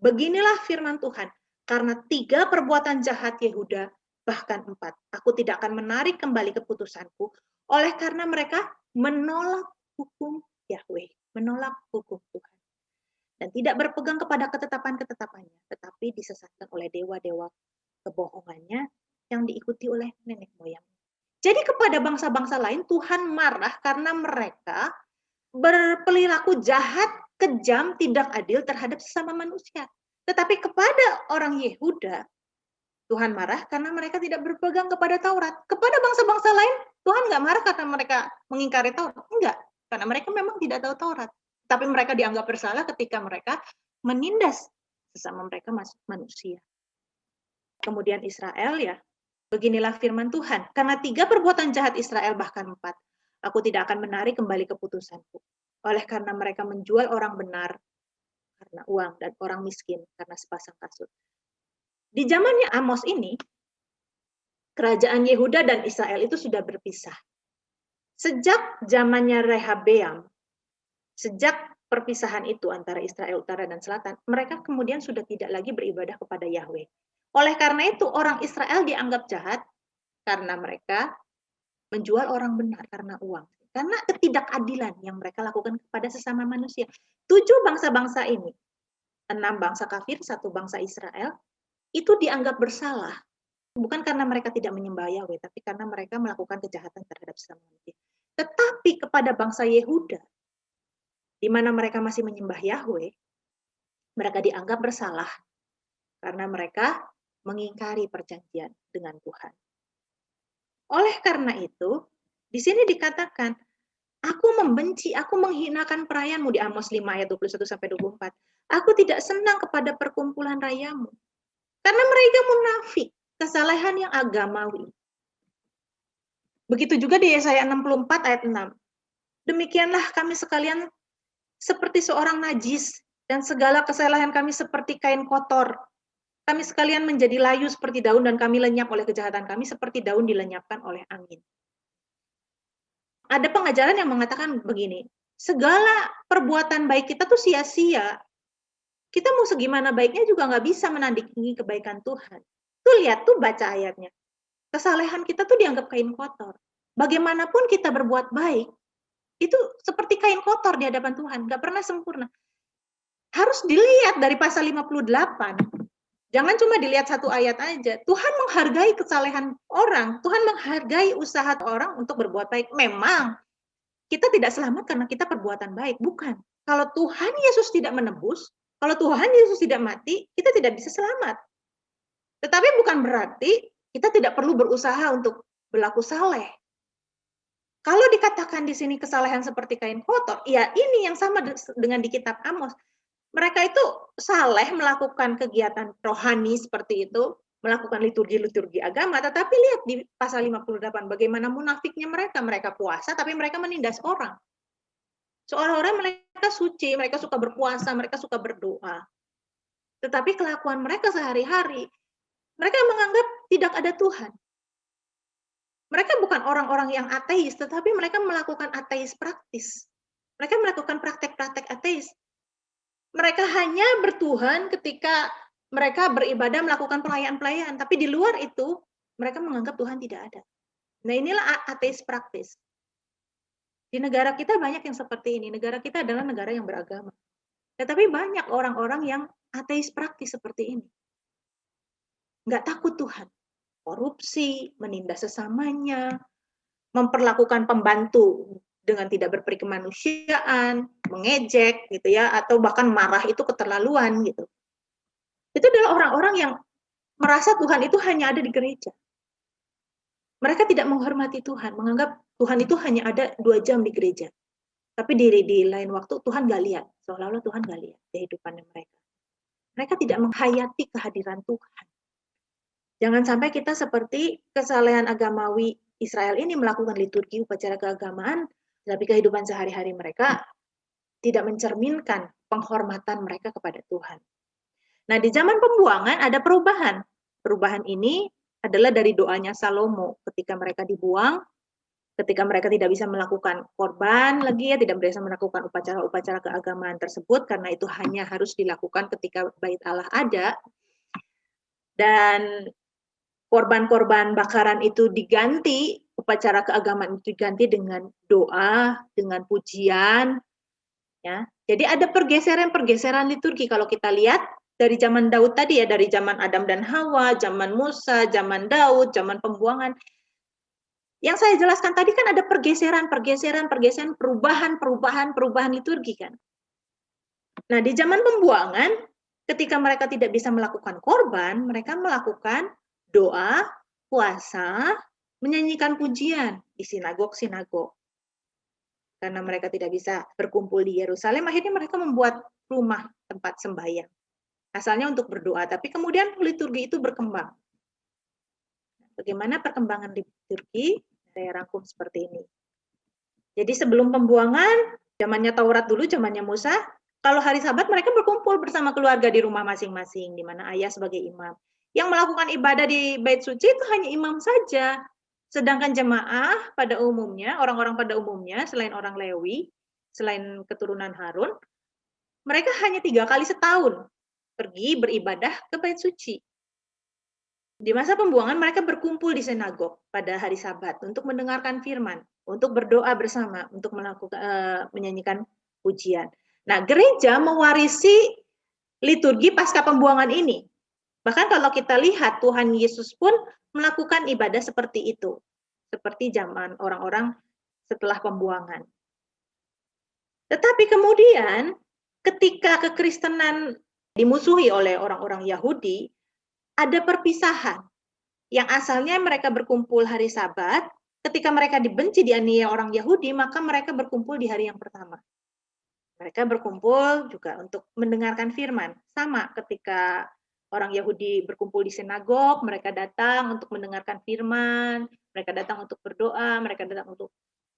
Beginilah firman Tuhan, karena 3 perbuatan jahat Yehuda, bahkan 4, aku tidak akan menarik kembali keputusanku oleh karena mereka menolak hukum Yahweh, menolak hukum Tuhan. Dan tidak berpegang kepada ketetapan-ketetapannya, tetapi disesatkan oleh dewa-dewa kebohongannya yang diikuti oleh nenek moyang. Jadi kepada bangsa-bangsa lain Tuhan marah karena mereka berperilaku jahat, kejam, tidak adil terhadap sesama manusia. Tetapi kepada orang Yehuda, Tuhan marah karena mereka tidak berpegang kepada Taurat. Kepada bangsa-bangsa lain, Tuhan nggak marah karena mereka mengingkari Taurat. Enggak, karena mereka memang tidak tahu Taurat. Tapi mereka dianggap bersalah ketika mereka menindas sesama mereka manusia. Kemudian Israel ya, beginilah firman Tuhan. Karena 3 perbuatan jahat Israel, bahkan 4, aku tidak akan menarik kembali keputusanku. Oleh karena mereka menjual orang benar karena uang dan orang miskin karena sepasang kasut. Di zamannya Amos ini, kerajaan Yehuda dan Israel itu sudah berpisah. Sejak zamannya Rehabeam, sejak perpisahan itu antara Israel Utara dan Selatan, mereka kemudian sudah tidak lagi beribadah kepada Yahweh. Oleh karena itu, orang Israel dianggap jahat karena mereka menjual orang benar karena uang. Karena ketidakadilan yang mereka lakukan kepada sesama manusia. 7 bangsa-bangsa ini, 6 bangsa kafir, 1 bangsa Israel, itu dianggap bersalah. Bukan karena mereka tidak menyembah Yahweh, tapi karena mereka melakukan kejahatan terhadap sesama manusia. Tetapi kepada bangsa Yehuda, di mana mereka masih menyembah Yahweh, mereka dianggap bersalah karena mereka mengingkari perjanjian dengan Tuhan. Oleh karena itu, di sini dikatakan, aku membenci, aku menghinakan perayaanmu di Amos 5 ayat 21-24. Aku tidak senang kepada perkumpulan rayamu. Karena mereka munafik, kesalahan yang agamawi. Begitu juga di Yesaya 64 ayat 6. Demikianlah kami sekalian seperti seorang najis, dan segala kesalahan kami seperti kain kotor. Kami sekalian menjadi layu seperti daun, dan kami lenyap oleh kejahatan kami seperti daun dilenyapkan oleh angin. Ada pengajaran yang mengatakan begini, segala perbuatan baik kita tuh sia-sia. Kita mau segimana baiknya juga nggak bisa menandingi kebaikan Tuhan. Tuh lihat, tuh baca ayatnya. Kesalehan kita tuh dianggap kain kotor. Bagaimanapun kita berbuat baik, itu seperti kain kotor di hadapan Tuhan, nggak pernah sempurna. Harus dilihat dari pasal 58. Jangan cuma dilihat 1 ayat aja. Tuhan menghargai kesalehan orang, Tuhan menghargai usaha orang untuk berbuat baik. Memang kita tidak selamat karena kita perbuatan baik, bukan. Kalau Tuhan Yesus tidak menebus, kalau Tuhan Yesus tidak mati, kita tidak bisa selamat. Tetapi bukan berarti kita tidak perlu berusaha untuk berlaku saleh. Kalau dikatakan di sini kesalahan seperti kain kotor, ya ini yang sama dengan di kitab Amos. Mereka itu saleh melakukan kegiatan rohani seperti itu, melakukan liturgi-liturgi agama, tetapi lihat di pasal 58 bagaimana munafiknya mereka. Mereka puasa tapi mereka menindas orang. Seolah-olah mereka suci, mereka suka berpuasa, mereka suka berdoa. Tetapi kelakuan mereka sehari-hari, mereka menganggap tidak ada Tuhan. Mereka bukan orang-orang yang ateis, tetapi mereka melakukan ateis praktis. Mereka melakukan praktek-praktek ateis. Mereka hanya bertuhan ketika mereka beribadah, melakukan pelayan-pelayan. Tapi di luar itu, mereka menganggap Tuhan tidak ada. Nah, inilah ateis praktis. Di negara kita banyak yang seperti ini. Negara kita adalah negara yang beragama. Tetapi banyak orang-orang yang ateis praktis seperti ini. Nggak takut Tuhan. Korupsi, menindas sesamanya, memperlakukan pembantu dengan tidak berperi kemanusiaan, mengejek gitu ya, atau bahkan marah itu keterlaluan gitu. Itu adalah orang-orang yang merasa Tuhan itu hanya ada di gereja. Mereka tidak menghormati Tuhan, menganggap Tuhan itu hanya ada 2 jam di gereja. Tapi di lain waktu Tuhan nggak lihat, seolah-olah Tuhan nggak lihat kehidupan mereka. Mereka tidak menghayati kehadiran Tuhan. Jangan sampai kita seperti kesalehan agamawi Israel ini melakukan liturgi upacara keagamaan, tapi kehidupan sehari-hari mereka tidak mencerminkan penghormatan mereka kepada Tuhan. Nah, di zaman pembuangan ada perubahan. Perubahan ini adalah dari doanya Salomo ketika mereka dibuang, ketika mereka tidak bisa melakukan korban lagi ya, tidak bisa melakukan upacara-upacara keagamaan tersebut karena itu hanya harus dilakukan ketika bait Allah ada. Dan korban-korban bakaran itu diganti, upacara keagamaan itu diganti dengan doa, dengan pujian, ya. Jadi ada pergeseran-pergeseran liturgi kalau kita lihat dari zaman Daud tadi ya, dari zaman Adam dan Hawa, zaman Musa, zaman Daud, zaman pembuangan. Yang saya jelaskan tadi kan ada pergeseran, perubahan liturgi kan. Nah, di zaman pembuangan, ketika mereka tidak bisa melakukan korban, mereka melakukan doa, puasa, menyanyikan pujian di sinagog-sinagog. Karena mereka tidak bisa berkumpul di Yerusalem, akhirnya mereka membuat rumah tempat sembahyang. Asalnya untuk berdoa, tapi kemudian liturgi itu berkembang. Bagaimana perkembangan liturgi? Saya rangkum seperti ini. Jadi sebelum pembuangan, zamannya Taurat dulu, zamannya Musa, kalau hari Sabat mereka berkumpul bersama keluarga di rumah masing-masing, di mana ayah sebagai imam. Yang melakukan ibadah di Bait Suci itu hanya imam saja. Sedangkan jemaah pada umumnya, orang-orang pada umumnya, selain orang Lewi, selain keturunan Harun, mereka hanya 3 kali setahun pergi beribadah ke Bait Suci. Di masa pembuangan mereka berkumpul di sinagog pada hari Sabat untuk mendengarkan firman, untuk berdoa bersama, untuk melakukan menyanyikan pujian. Nah, gereja mewarisi liturgi pasca pembuangan ini. Bahkan kalau kita lihat Tuhan Yesus pun melakukan ibadah seperti itu. Seperti zaman orang-orang setelah pembuangan. Tetapi kemudian ketika kekristenan dimusuhi oleh orang-orang Yahudi, ada perpisahan. Yang asalnya mereka berkumpul hari Sabat, ketika mereka dibenci dianiaya orang Yahudi, maka mereka berkumpul di hari yang pertama. Mereka berkumpul juga untuk mendengarkan firman. Sama ketika orang Yahudi berkumpul di sinagog, mereka datang untuk mendengarkan firman, mereka datang untuk berdoa, mereka datang untuk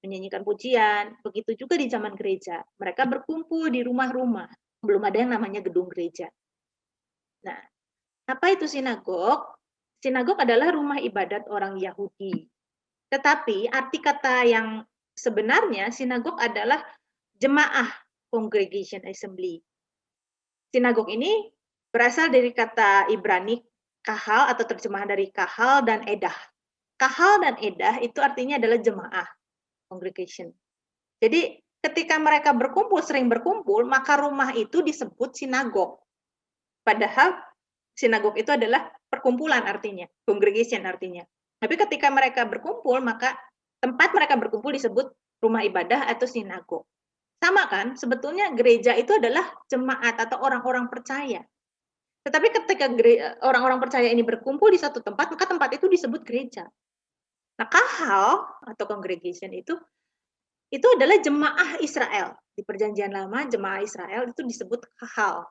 menyanyikan pujian. Begitu juga di zaman gereja. Mereka berkumpul di rumah-rumah. Belum ada yang namanya gedung gereja. Nah, apa itu sinagog? Sinagog adalah rumah ibadat orang Yahudi. Tetapi arti kata yang sebenarnya sinagog adalah jemaah, congregation assembly. Sinagog ini berasal dari kata Ibrani kahal atau terjemahan dari kahal dan edah. Kahal dan edah itu artinya adalah jemaah, congregation. Jadi ketika mereka berkumpul, sering berkumpul, maka rumah itu disebut sinagog. Padahal sinagog itu adalah perkumpulan artinya, congregation artinya. Tapi ketika mereka berkumpul, maka tempat mereka berkumpul disebut rumah ibadah atau sinagog. Sama kan? Sebetulnya gereja itu adalah jemaat atau orang-orang percaya. Tetapi ketika orang-orang percaya ini berkumpul di satu tempat, maka tempat itu disebut gereja. Nah, kahal atau congregation itu adalah jemaah Israel. Di Perjanjian Lama, jemaah Israel itu disebut kahal.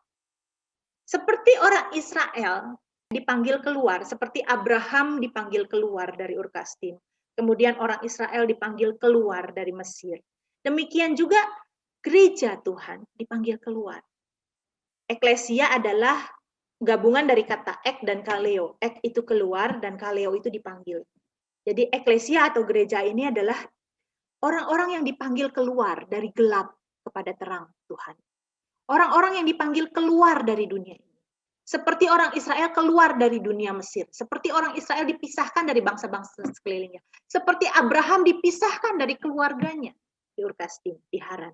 Seperti orang Israel dipanggil keluar, seperti Abraham dipanggil keluar dari Ur Kasdim. Kemudian orang Israel dipanggil keluar dari Mesir. Demikian juga gereja Tuhan dipanggil keluar. Eklesia adalah gabungan dari kata ek dan kaleo. Ek itu keluar dan kaleo itu dipanggil. Jadi eklesia atau gereja ini adalah orang-orang yang dipanggil keluar dari gelap kepada terang Tuhan. Orang-orang yang dipanggil keluar dari dunia ini. Seperti orang Israel keluar dari dunia Mesir. Seperti orang Israel dipisahkan dari bangsa-bangsa sekelilingnya. Seperti Abraham dipisahkan dari keluarganya di Ur Kasdim, di Haran.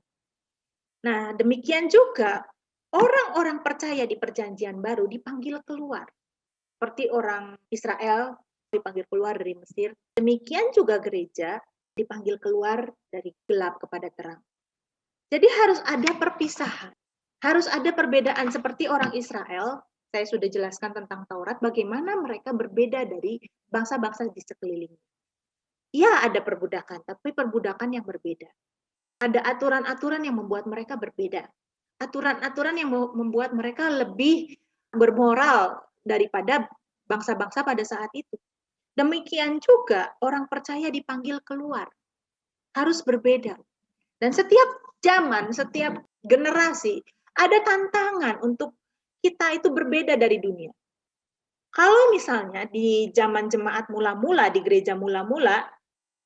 Nah, demikian juga orang-orang percaya di Perjanjian Baru dipanggil keluar. Seperti orang Israel dipanggil keluar dari Mesir. Demikian juga gereja dipanggil keluar dari gelap kepada terang. Jadi harus ada perpisahan. Harus ada perbedaan seperti orang Israel. Saya sudah jelaskan tentang Taurat, bagaimana mereka berbeda dari bangsa-bangsa di sekelilingnya. Ya, ada perbudakan, tapi perbudakan yang berbeda. Ada aturan-aturan yang membuat mereka berbeda. Aturan-aturan yang membuat mereka lebih bermoral daripada bangsa-bangsa pada saat itu. Demikian juga orang percaya dipanggil keluar. Harus berbeda. Dan setiap zaman, setiap generasi, ada tantangan untuk kita itu berbeda dari dunia. Kalau misalnya di zaman jemaat mula-mula, di gereja mula-mula,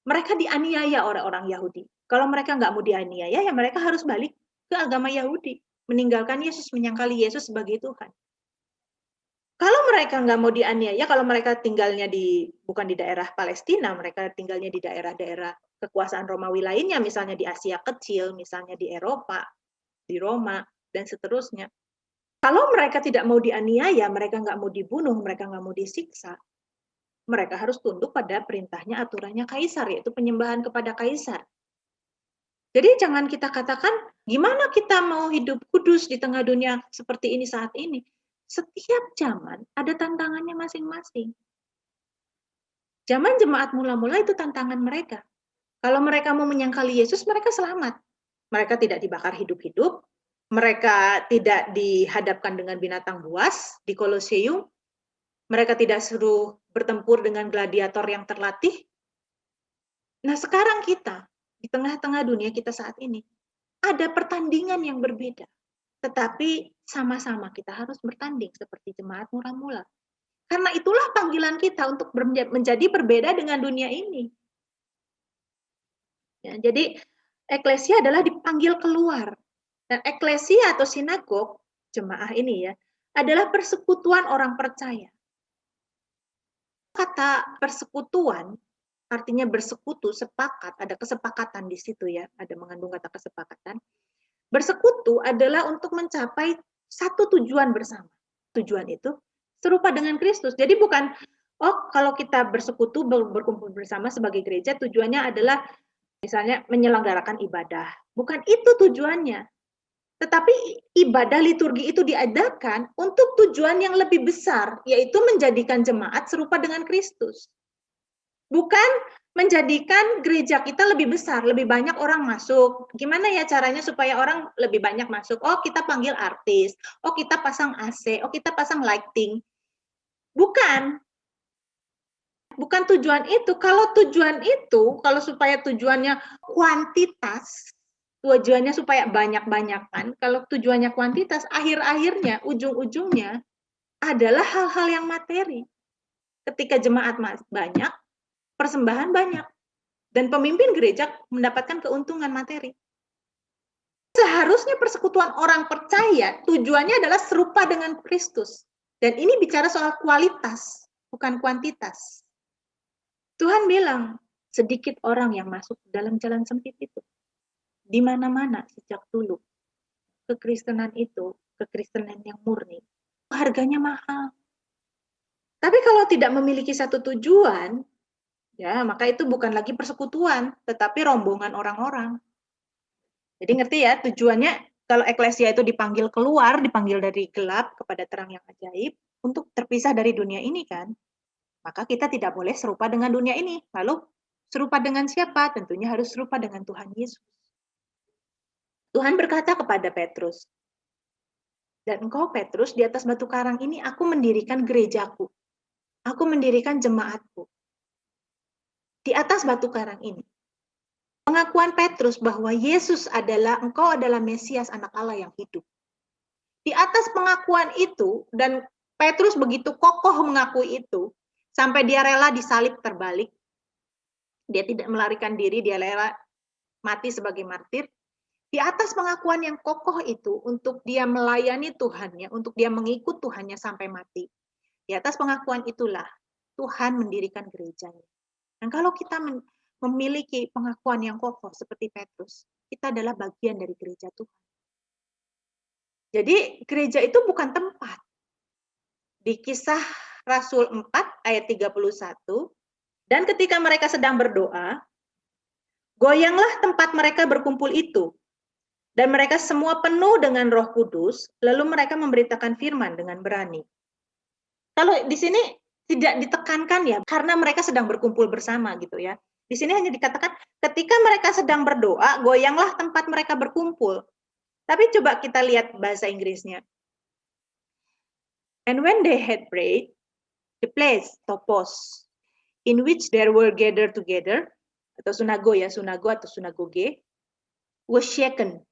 mereka dianiaya oleh orang Yahudi. Kalau mereka nggak mau dianiaya, ya mereka harus balik ke agama Yahudi. Meninggalkan Yesus, menyangkali Yesus sebagai Tuhan. Kalau mereka nggak mau dianiaya, kalau mereka tinggalnya bukan di daerah Palestina, mereka tinggalnya di daerah-daerah kekuasaan Romawi lainnya, misalnya di Asia Kecil, misalnya di Eropa, di Roma, dan seterusnya. Kalau mereka tidak mau dianiaya, mereka nggak mau dibunuh, mereka nggak mau disiksa, mereka harus tunduk pada perintahnya, aturannya Kaisar, yaitu penyembahan kepada Kaisar. Jadi jangan kita katakan, gimana kita mau hidup kudus di tengah dunia seperti ini saat ini. Setiap zaman ada tantangannya masing-masing. Zaman jemaat mula-mula itu tantangan mereka. Kalau mereka mau menyangkali Yesus, mereka selamat. Mereka tidak dibakar hidup-hidup, mereka tidak dihadapkan dengan binatang buas di Koloseum, mereka tidak suruh bertempur dengan gladiator yang terlatih. Nah, sekarang kita, di tengah-tengah dunia kita saat ini, ada pertandingan yang berbeda. Tetapi sama-sama kita harus bertanding seperti jemaat mula-mula. Karena itulah panggilan kita untuk menjadi berbeda dengan dunia ini. Ya, jadi eklesia adalah dipanggil keluar. Dan eklesia atau sinagog, jemaah ini ya, adalah persekutuan orang percaya. Kata persekutuan artinya bersekutu, sepakat, ada kesepakatan di situ ya, ada mengandung kata kesepakatan. Bersekutu adalah untuk mencapai satu tujuan bersama. Tujuan itu serupa dengan Kristus. Jadi bukan, oh kalau kita bersekutu, berkumpul bersama sebagai gereja, tujuannya adalah misalnya menyelenggarakan ibadah. Bukan itu tujuannya. Tetapi ibadah liturgi itu diadakan untuk tujuan yang lebih besar, yaitu menjadikan jemaat serupa dengan Kristus. Bukan menjadikan gereja kita lebih besar, lebih banyak orang masuk. Gimana ya caranya supaya orang lebih banyak masuk? Oh, kita panggil artis. Oh, kita pasang AC. Oh, kita pasang lighting. Bukan. Bukan tujuan itu. Kalau tujuan itu, kalau supaya tujuannya kuantitas, tujuannya supaya banyak-banyakan, kalau tujuannya kuantitas, akhir-akhirnya, ujung-ujungnya adalah hal-hal yang materi. Ketika jemaat banyak, persembahan banyak. Dan pemimpin gereja mendapatkan keuntungan materi. Seharusnya persekutuan orang percaya tujuannya adalah serupa dengan Kristus. Dan ini bicara soal kualitas, bukan kuantitas. Tuhan bilang, sedikit orang yang masuk dalam jalan sempit itu. Di mana-mana sejak dulu. Kekristenan itu, kekristenan yang murni, harganya mahal. Tapi kalau tidak memiliki satu tujuan, ya, maka itu bukan lagi persekutuan, tetapi rombongan orang-orang. Jadi ngerti ya, tujuannya kalau eklesia itu dipanggil keluar, dipanggil dari gelap kepada terang yang ajaib, untuk terpisah dari dunia ini kan. Maka kita tidak boleh serupa dengan dunia ini. Lalu serupa dengan siapa? Tentunya harus serupa dengan Tuhan Yesus. Tuhan berkata kepada Petrus, dan engkau Petrus, di atas batu karang ini aku mendirikan gerejaku. Aku mendirikan jemaatku. Di atas batu karang ini. Pengakuan Petrus bahwa Yesus adalah, engkau adalah Mesias anak Allah yang hidup. Di atas pengakuan itu, dan Petrus begitu kokoh mengakui itu, sampai dia rela disalib terbalik. Dia tidak melarikan diri, dia rela mati sebagai martir. Di atas pengakuan yang kokoh itu, untuk dia melayani Tuhannya, untuk dia mengikut Tuhannya sampai mati. Di atas pengakuan itulah, Tuhan mendirikan gerejanya. Dan kalau kita memiliki pengakuan yang kokoh seperti Petrus, kita adalah bagian dari gereja Tuhan. Jadi gereja itu bukan tempat. Di Kisah Rasul 4 ayat 31, dan ketika mereka sedang berdoa, goyanglah tempat mereka berkumpul itu, dan mereka semua penuh dengan Roh Kudus, lalu mereka memberitakan firman dengan berani. Kalau di sini tidak ditekankan ya, karena mereka sedang berkumpul bersama gitu ya. Di sini hanya dikatakan ketika mereka sedang berdoa, goyanglah tempat mereka berkumpul. Tapi coba kita lihat bahasa Inggrisnya. And when they had prayed, the place, topos, in which there were gathered together, atau sunago ya, sunago atau sunagoge, was shaken,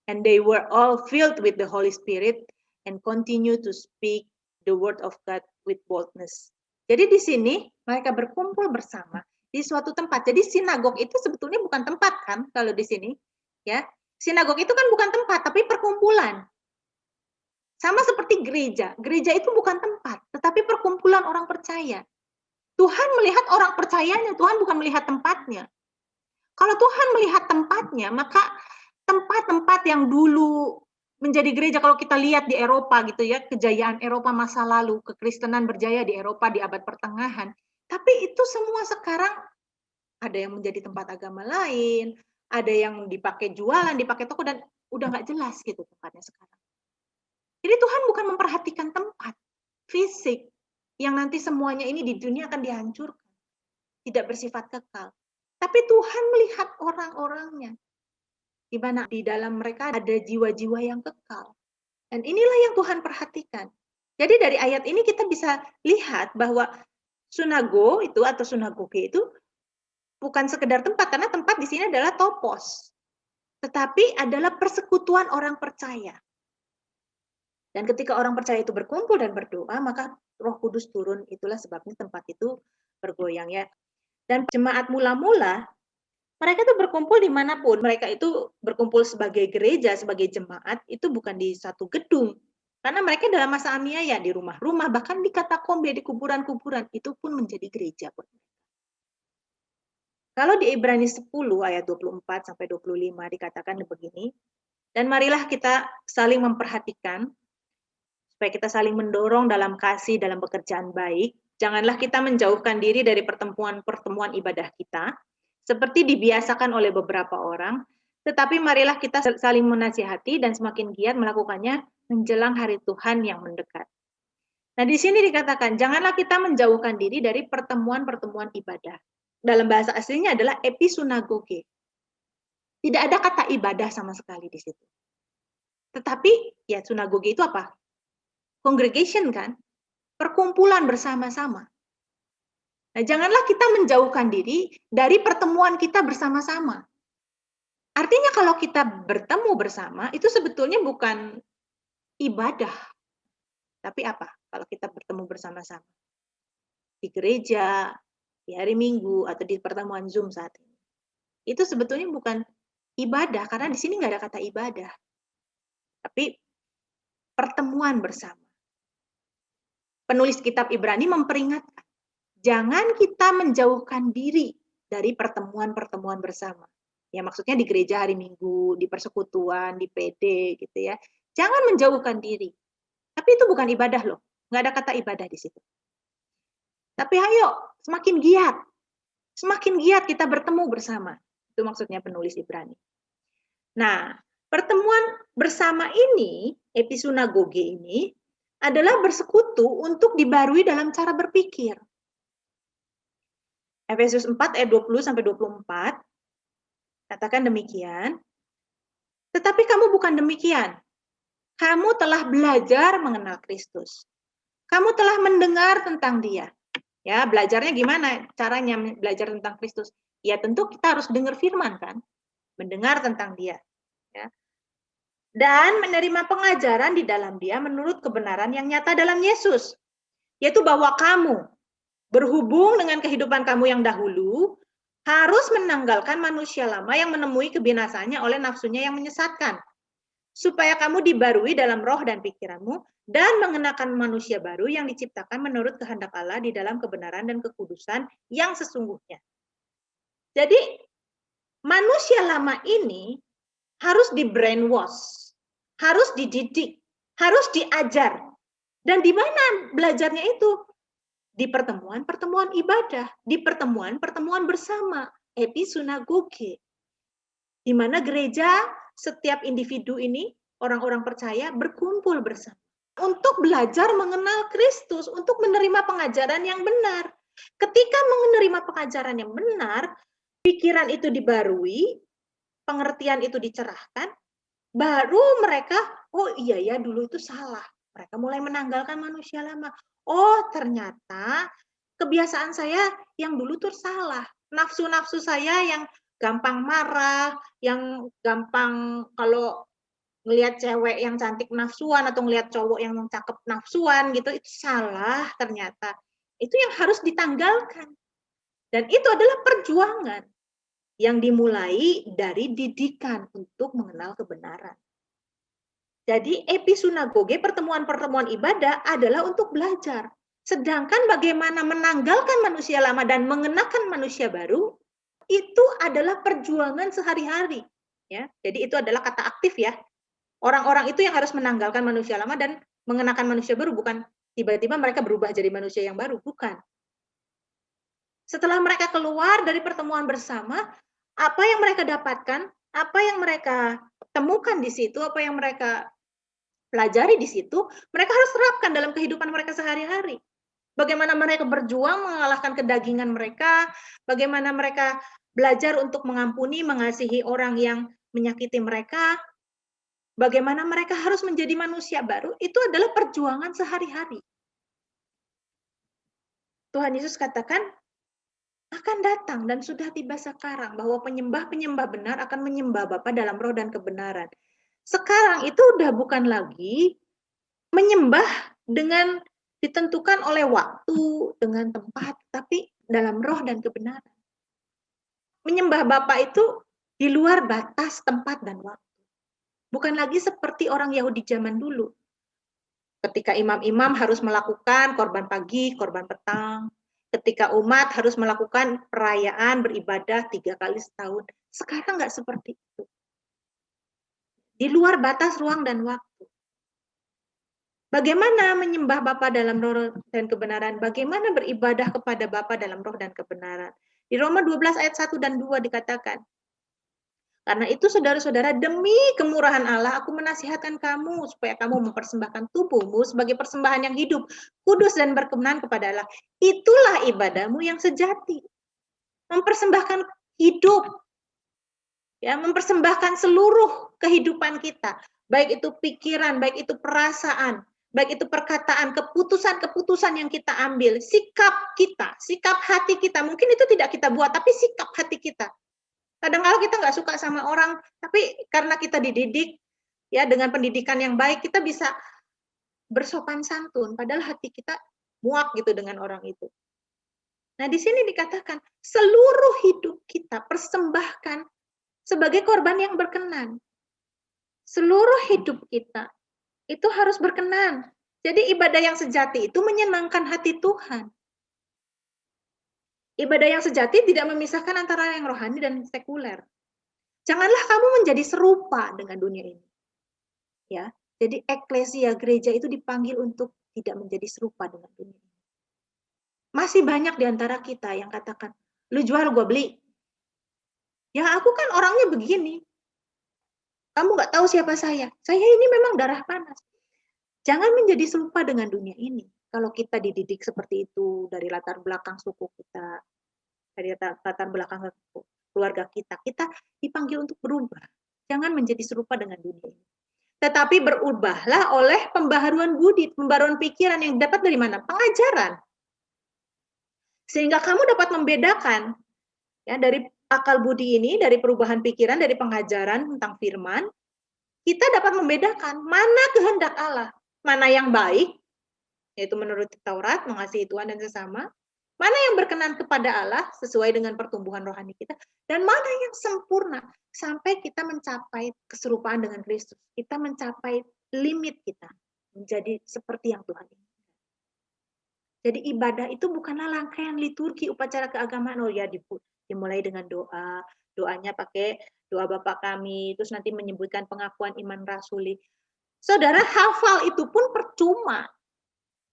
and they were all filled with the Holy Spirit and continue to speak the word of God with boldness. Jadi di sini mereka berkumpul bersama di suatu tempat. Jadi sinagog itu sebetulnya bukan tempat kan kalau di sini, ya. Sinagog itu kan bukan tempat, tapi perkumpulan. Sama seperti gereja. Gereja itu bukan tempat, tetapi perkumpulan orang percaya. Tuhan melihat orang percayanya, Tuhan bukan melihat tempatnya. Kalau Tuhan melihat tempatnya, maka tempat-tempat yang dulu menjadi gereja, kalau kita lihat di Eropa gitu ya, kejayaan Eropa masa lalu, kekristenan berjaya di Eropa di abad pertengahan. Tapi itu semua sekarang ada yang menjadi tempat agama lain, ada yang dipakai jualan, dipakai toko, dan udah nggak jelas gitu tempatnya sekarang. Jadi Tuhan bukan memperhatikan tempat fisik yang nanti semuanya ini di dunia akan dihancurkan. tidak bersifat kekal. Tapi Tuhan melihat orang-orangnya, di mana di dalam mereka ada jiwa-jiwa yang kekal. Dan inilah yang Tuhan perhatikan. Jadi dari ayat ini kita bisa lihat bahwa sunagoge itu bukan sekedar tempat, karena tempat di sini adalah topos, tetapi adalah persekutuan orang percaya. Dan ketika orang percaya itu berkumpul dan berdoa, maka Roh Kudus turun. Itulah sebabnya tempat itu bergoyang ya. Dan jemaat mula-mula, mereka itu berkumpul dimanapun. Mereka itu berkumpul sebagai gereja, sebagai jemaat, itu bukan di satu gedung. Karena mereka dalam masa aniaya, di rumah-rumah, bahkan di katakombe, di kuburan-kuburan, itu pun menjadi gereja. Kalau di Ibrani 10 ayat 24 sampai 25 dikatakan begini, dan marilah kita saling memperhatikan, supaya kita saling mendorong dalam kasih, dalam pekerjaan baik. Janganlah kita menjauhkan diri dari pertemuan-pertemuan ibadah kita, seperti dibiasakan oleh beberapa orang, tetapi marilah kita saling menasihati dan semakin giat melakukannya menjelang hari Tuhan yang mendekat. Nah, di sini dikatakan, janganlah kita menjauhkan diri dari pertemuan-pertemuan ibadah. Dalam bahasa aslinya adalah episunagoge. Tidak ada kata ibadah sama sekali di situ. Tetapi, ya sunagoge itu apa? Congregation kan? Perkumpulan bersama-sama. Nah, janganlah kita menjauhkan diri dari pertemuan kita bersama-sama. Artinya kalau kita bertemu bersama, itu sebetulnya bukan ibadah. Tapi apa? Kalau kita bertemu bersama-sama. Di gereja, di hari Minggu, atau di pertemuan Zoom saat ini. Itu sebetulnya bukan ibadah, karena di sini nggak ada kata ibadah. Tapi pertemuan bersama. Penulis kitab Ibrani memperingatkan, jangan kita menjauhkan diri dari pertemuan-pertemuan bersama. Ya maksudnya di gereja hari Minggu, di persekutuan, di PD gitu ya. Jangan menjauhkan diri. Tapi itu bukan ibadah loh. Nggak ada kata ibadah di situ. Tapi ayo, semakin giat kita bertemu bersama. Itu maksudnya penulis Ibrani. Nah, pertemuan bersama ini, episunagoge ini, adalah bersekutu untuk dibarui dalam cara berpikir. Efesus 4 ayat 20 sampai 24 katakan demikian. Tetapi kamu bukan demikian. Kamu telah belajar mengenal Kristus. Kamu telah mendengar tentang Dia. Ya, belajarnya gimana caranya belajar tentang Kristus? Ya, tentu kita harus dengar firman kan, mendengar tentang Dia, ya. Dan menerima pengajaran di dalam Dia menurut kebenaran yang nyata dalam Yesus, yaitu bahwa kamu berhubung dengan kehidupan kamu yang dahulu harus menanggalkan manusia lama yang menemui kebinasaannya oleh nafsunya yang menyesatkan, supaya kamu dibarui dalam roh dan pikiranmu dan mengenakan manusia baru yang diciptakan menurut kehendak Allah di dalam kebenaran dan kekudusan yang sesungguhnya. Jadi manusia lama ini harus di brainwash, harus dididik, harus diajar. Dan di mana belajarnya itu? Di pertemuan-pertemuan ibadah, di pertemuan-pertemuan bersama, episunagoge. Di mana gereja, setiap individu ini, orang-orang percaya berkumpul bersama. Untuk belajar mengenal Kristus, untuk menerima pengajaran yang benar. Ketika menerima pengajaran yang benar, pikiran itu dibarui, pengertian itu dicerahkan, baru mereka, oh iya ya dulu itu salah. Mereka mulai menanggalkan manusia lama. Oh ternyata kebiasaan saya yang dulu tuh salah. Nafsu-nafsu saya yang gampang marah, yang gampang kalau ngelihat cewek yang cantik nafsuan atau ngelihat cowok yang cakep nafsuan gitu, itu salah ternyata. Itu yang harus ditanggalkan. Dan itu adalah perjuangan yang dimulai dari didikan untuk mengenal kebenaran. Jadi episunagoge, pertemuan-pertemuan ibadah adalah untuk belajar. Sedangkan bagaimana menanggalkan manusia lama dan mengenakan manusia baru, itu adalah perjuangan sehari-hari. Ya, jadi itu adalah kata aktif ya. Orang-orang itu yang harus menanggalkan manusia lama dan mengenakan manusia baru, bukan tiba-tiba mereka berubah jadi manusia yang baru, bukan. Setelah mereka keluar dari pertemuan bersama, apa yang mereka dapatkan, apa yang mereka temukan di situ, apa yang mereka pelajari di situ, mereka harus terapkan dalam kehidupan mereka sehari-hari. Bagaimana mereka berjuang mengalahkan kedagingan mereka, bagaimana mereka belajar untuk mengampuni, mengasihi orang yang menyakiti mereka, bagaimana mereka harus menjadi manusia baru, itu adalah perjuangan sehari-hari. Tuhan Yesus katakan, akan datang dan sudah tiba sekarang bahwa penyembah-penyembah benar akan menyembah Bapa dalam roh dan kebenaran. Sekarang itu udah bukan lagi menyembah dengan ditentukan oleh waktu, dengan tempat, tapi dalam roh dan kebenaran. Menyembah Bapa itu di luar batas tempat dan waktu. Bukan lagi seperti orang Yahudi zaman dulu. Ketika imam-imam harus melakukan korban pagi, korban petang. Ketika umat harus melakukan perayaan beribadah 3 kali setahun. Sekarang nggak seperti itu. Di luar batas ruang dan waktu. Bagaimana menyembah Bapa dalam roh dan kebenaran? Bagaimana beribadah kepada Bapa dalam roh dan kebenaran? Di Roma 12 ayat 1 dan 2 dikatakan, karena itu saudara-saudara, demi kemurahan Allah, aku menasihatkan kamu supaya kamu mempersembahkan tubuhmu sebagai persembahan yang hidup, kudus dan berkenan kepada Allah. Itulah ibadahmu yang sejati. Mempersembahkan hidup, ya, mempersembahkan seluruh kehidupan kita, baik itu pikiran, baik itu perasaan, baik itu perkataan, keputusan-keputusan yang kita ambil, sikap kita, sikap hati kita, mungkin itu tidak kita buat, tapi sikap hati kita. Kadang-kadang kita nggak suka sama orang, tapi karena kita dididik ya dengan pendidikan yang baik, kita bisa bersopan santun, padahal hati kita muak gitu dengan orang itu. Nah, di sini dikatakan seluruh hidup kita persembahkan sebagai korban yang berkenan. Seluruh hidup kita itu harus berkenan. Jadi ibadah yang sejati itu menyenangkan hati Tuhan. Ibadah yang sejati tidak memisahkan antara yang rohani dan sekuler. Janganlah kamu menjadi serupa dengan dunia ini. Ya, jadi eklesia gereja itu dipanggil untuk tidak menjadi serupa dengan dunia ini. Masih banyak di antara kita yang katakan, lu jual gue beli. Ya aku kan orangnya begini. Kamu nggak tahu siapa saya. Saya ini memang darah panas. Jangan menjadi serupa dengan dunia ini. Kalau kita dididik seperti itu dari latar belakang suku kita, dari latar belakang keluarga kita dipanggil untuk berubah. Jangan menjadi serupa dengan dunia ini. Tetapi berubahlah oleh pembaharuan budi, pembaharuan pikiran yang dapat dari mana? Pengajaran. Sehingga kamu dapat membedakan ya dari akal budi ini, dari perubahan pikiran, dari pengajaran tentang firman, kita dapat membedakan mana kehendak Allah, mana yang baik, yaitu menurut Taurat, mengasihi Tuhan dan sesama, mana yang berkenan kepada Allah sesuai dengan pertumbuhan rohani kita, dan mana yang sempurna sampai kita mencapai keserupaan dengan Kristus. Kita mencapai limit kita menjadi seperti yang Tuhan inginkan. Jadi ibadah itu bukanlah rangkaian liturgi upacara keagamaan. Oh ya, dimulai dengan doa, doanya pakai doa Bapa kami, terus nanti menyebutkan pengakuan iman rasuli. Saudara, hafal itu pun percuma.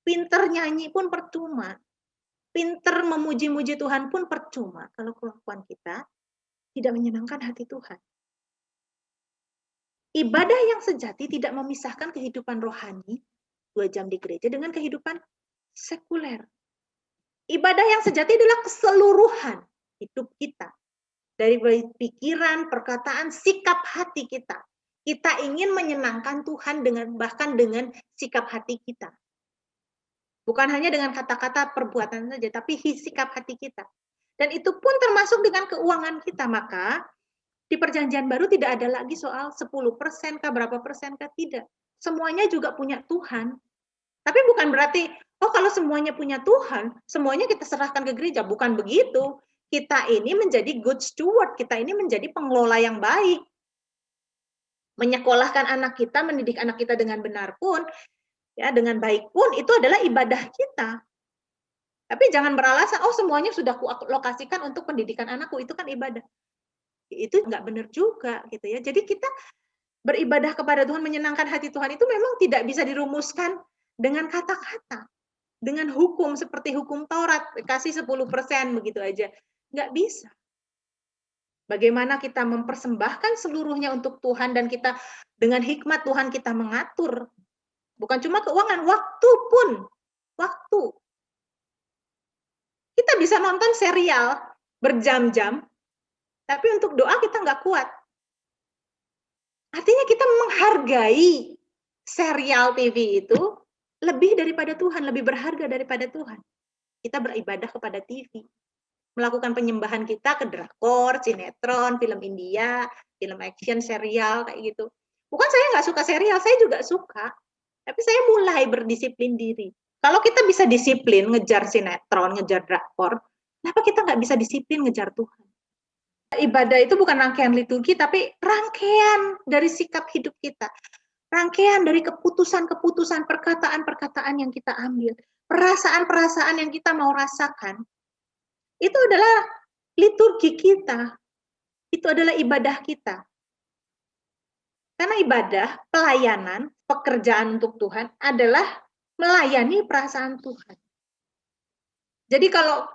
Pinter nyanyi pun percuma. Pinter memuji-muji Tuhan pun percuma kalau kelakuan kita tidak menyenangkan hati Tuhan. Ibadah yang sejati tidak memisahkan kehidupan rohani 2 jam di gereja dengan kehidupan sekuler. Ibadah yang sejati adalah keseluruhan hidup kita. Dari pikiran, perkataan, sikap hati kita. Kita ingin menyenangkan Tuhan bahkan dengan sikap hati kita. Bukan hanya dengan kata-kata perbuatan saja, tapi sikap hati kita. Dan itu pun termasuk dengan keuangan kita. Maka di perjanjian baru tidak ada lagi soal 10% kah, berapa persen kah, tidak. Semuanya juga punya Tuhan. Tapi bukan berarti, oh kalau semuanya punya Tuhan, semuanya kita serahkan ke gereja. Bukan begitu. Kita ini menjadi good steward, kita ini menjadi pengelola yang baik. Menyekolahkan anak kita, mendidik anak kita dengan benar pun, ya dengan baik pun, itu adalah ibadah kita. Tapi jangan beralasan, oh semuanya sudah kulokasikan untuk pendidikan anakku, itu kan ibadah. Itu nggak benar juga, gitu ya. Jadi kita beribadah kepada Tuhan, menyenangkan hati Tuhan itu memang tidak bisa dirumuskan dengan kata-kata, dengan hukum seperti hukum Taurat, kasih 10% begitu aja. Nggak bisa. Bagaimana kita mempersembahkan seluruhnya untuk Tuhan dan kita dengan hikmat Tuhan kita mengatur. Bukan cuma keuangan, waktu pun. Waktu. Kita bisa nonton serial berjam-jam, tapi untuk doa kita nggak kuat. Artinya kita menghargai serial TV itu lebih daripada Tuhan, lebih berharga daripada Tuhan. Kita beribadah kepada TV. Melakukan penyembahan kita ke drakor, sinetron, film India, film action, serial, kayak gitu. Bukan saya nggak suka serial, saya juga suka. Tapi saya mulai berdisiplin diri. Kalau kita bisa disiplin ngejar sinetron, ngejar drakor, kenapa kita nggak bisa disiplin ngejar Tuhan? Ibadah itu bukan rangkaian liturgi, tapi rangkaian dari sikap hidup kita. Rangkaian dari keputusan-keputusan, perkataan-perkataan yang kita ambil. Perasaan-perasaan yang kita mau rasakan. Itu adalah liturgi kita. Itu adalah ibadah kita. Karena ibadah, pelayanan, pekerjaan untuk Tuhan adalah melayani perasaan Tuhan. Jadi kalau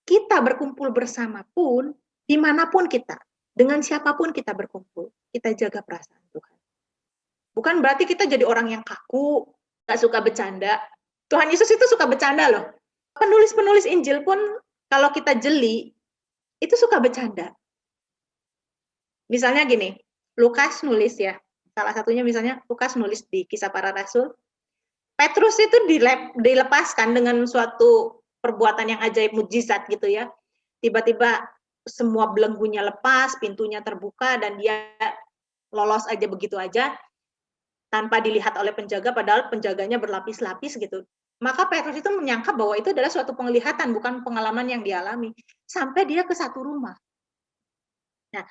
kita berkumpul bersama pun, dimanapun kita, dengan siapapun kita berkumpul, kita jaga perasaan Tuhan. Bukan berarti kita jadi orang yang kaku, gak suka bercanda. Tuhan Yesus itu suka bercanda loh. Penulis-penulis Injil pun kalau kita jeli, itu suka bercanda. Misalnya gini, Lukas nulis ya, salah satunya misalnya Lukas nulis di Kisah Para Rasul, Petrus itu dilepaskan dengan suatu perbuatan yang ajaib mujizat gitu ya. Tiba-tiba semua belenggunya lepas, pintunya terbuka, dan dia lolos aja begitu aja, tanpa dilihat oleh penjaga, padahal penjaganya berlapis-lapis gitu. Maka Petrus itu menyangka bahwa itu adalah suatu penglihatan, bukan pengalaman yang dialami. Sampai dia ke satu rumah. Nah,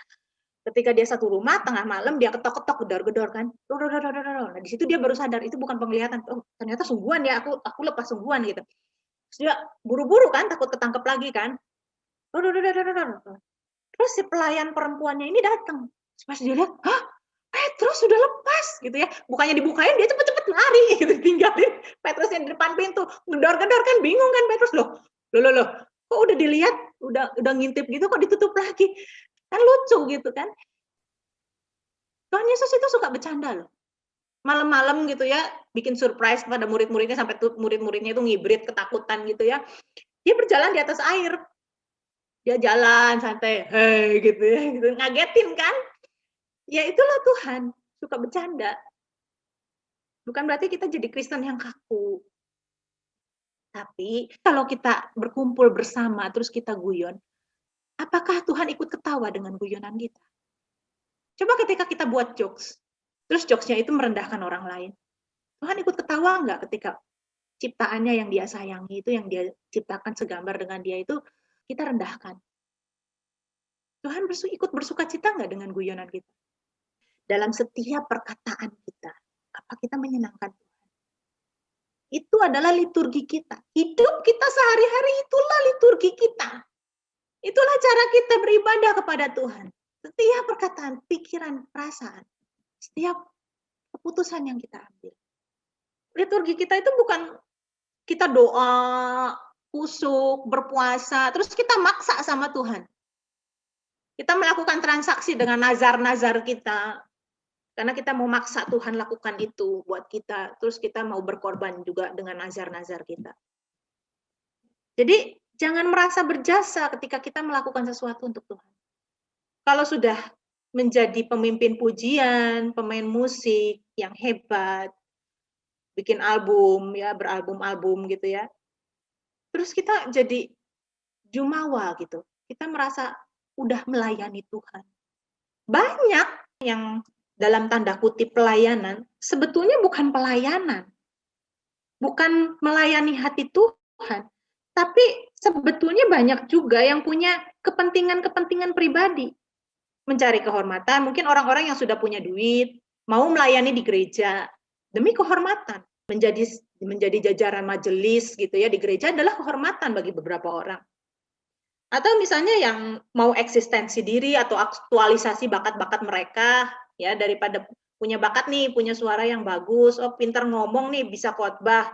ketika dia satu rumah, tengah malam dia ketok-ketok, gedor-gedor kan. Nah, di situ dia baru sadar, itu bukan penglihatan. Oh, ternyata sungguhan ya, aku lepas sungguhan gitu. Terus dia buru-buru kan, takut ketangkep lagi kan. Terus si pelayan perempuannya ini datang. Pas dia lihat, hah? Petrus sudah lepas gitu ya. Bukannya dibukain, dia cepet-cepet lari gitu, tinggalin Petrus yang di depan pintu. Gedor-gedor kan, bingung kan Petrus, loh. Kok udah dilihat, udah ngintip gitu, kok ditutup lagi. Kan lucu gitu kan. Tuhan Yesus itu suka bercanda loh. Malam-malam gitu ya, bikin surprise pada murid-muridnya, sampai murid-muridnya itu ngibrit, ketakutan gitu ya. Dia berjalan di atas air. Dia jalan santai, hei gitu ya, gitu. Ngagetin kan. Ya itulah Tuhan, suka bercanda. Bukan berarti kita jadi Kristen yang kaku. Tapi kalau kita berkumpul bersama terus kita guyon, apakah Tuhan ikut ketawa dengan guyonan kita? Coba ketika kita buat jokes, terus jokesnya itu merendahkan orang lain. Tuhan ikut ketawa nggak ketika ciptaannya yang dia sayangi itu, yang dia ciptakan segambar dengan dia itu, kita rendahkan. Tuhan ikut bersuka cita nggak dengan guyonan kita? Dalam setiap perkataan kita, apa kita menyenangkan Tuhan? Itu adalah liturgi kita. Hidup kita sehari-hari itulah liturgi kita. Itulah cara kita beribadah kepada Tuhan. Setiap perkataan, pikiran, perasaan, setiap keputusan yang kita ambil. Liturgi kita itu bukan kita doa, kusuk, berpuasa, terus kita maksa sama Tuhan. Kita melakukan transaksi dengan nazar-nazar kita, karena kita mau maksa Tuhan lakukan itu buat kita, terus kita mau berkorban juga dengan nazar-nazar kita. Jadi jangan merasa berjasa ketika kita melakukan sesuatu untuk Tuhan. Kalau sudah menjadi pemimpin pujian, pemain musik yang hebat, bikin album ya, beralbum-album gitu ya. Terus kita jadi jumawa gitu. Kita merasa udah melayani Tuhan. Banyak yang dalam tanda kutip pelayanan, sebetulnya bukan pelayanan. Bukan melayani hati Tuhan, tapi sebetulnya banyak juga yang punya kepentingan-kepentingan pribadi. Mencari kehormatan, mungkin orang-orang yang sudah punya duit, mau melayani di gereja, demi kehormatan. Menjadi jajaran majelis gitu ya di gereja adalah kehormatan bagi beberapa orang. Atau misalnya yang mau eksistensi diri atau aktualisasi bakat-bakat mereka, ya daripada punya bakat nih, punya suara yang bagus, oh pintar ngomong nih, bisa khotbah,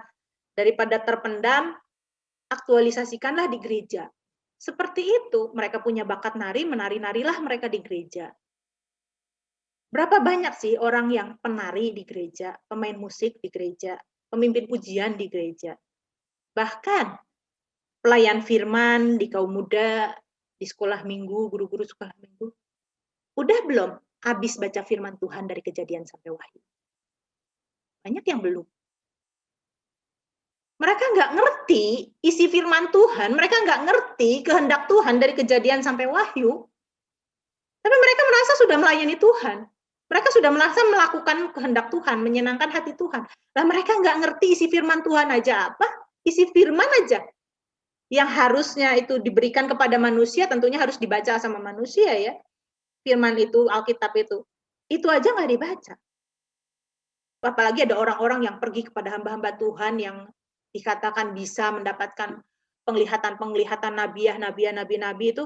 daripada terpendam, aktualisasikanlah di gereja. Seperti itu, mereka punya bakat nari, menari-narilah mereka di gereja. Berapa banyak sih orang yang penari di gereja, pemain musik di gereja, pemimpin pujian di gereja. Bahkan pelayan firman di kaum muda, di sekolah minggu, guru-guru sekolah minggu. Udah belum habis baca firman Tuhan dari Kejadian sampai Wahyu? Banyak yang belum. Mereka nggak ngerti isi firman Tuhan, mereka nggak ngerti kehendak Tuhan dari Kejadian sampai Wahyu. Tapi mereka merasa sudah melayani Tuhan. Mereka sudah merasa melakukan kehendak Tuhan, menyenangkan hati Tuhan. Nah, mereka nggak ngerti isi firman Tuhan aja apa? Isi firman aja. Yang harusnya itu diberikan kepada manusia, tentunya harus dibaca sama manusia ya. Firman itu, Alkitab itu. Itu aja nggak dibaca. Apalagi ada orang-orang yang pergi kepada hamba-hamba Tuhan yang dikatakan bisa mendapatkan penglihatan-penglihatan nabi itu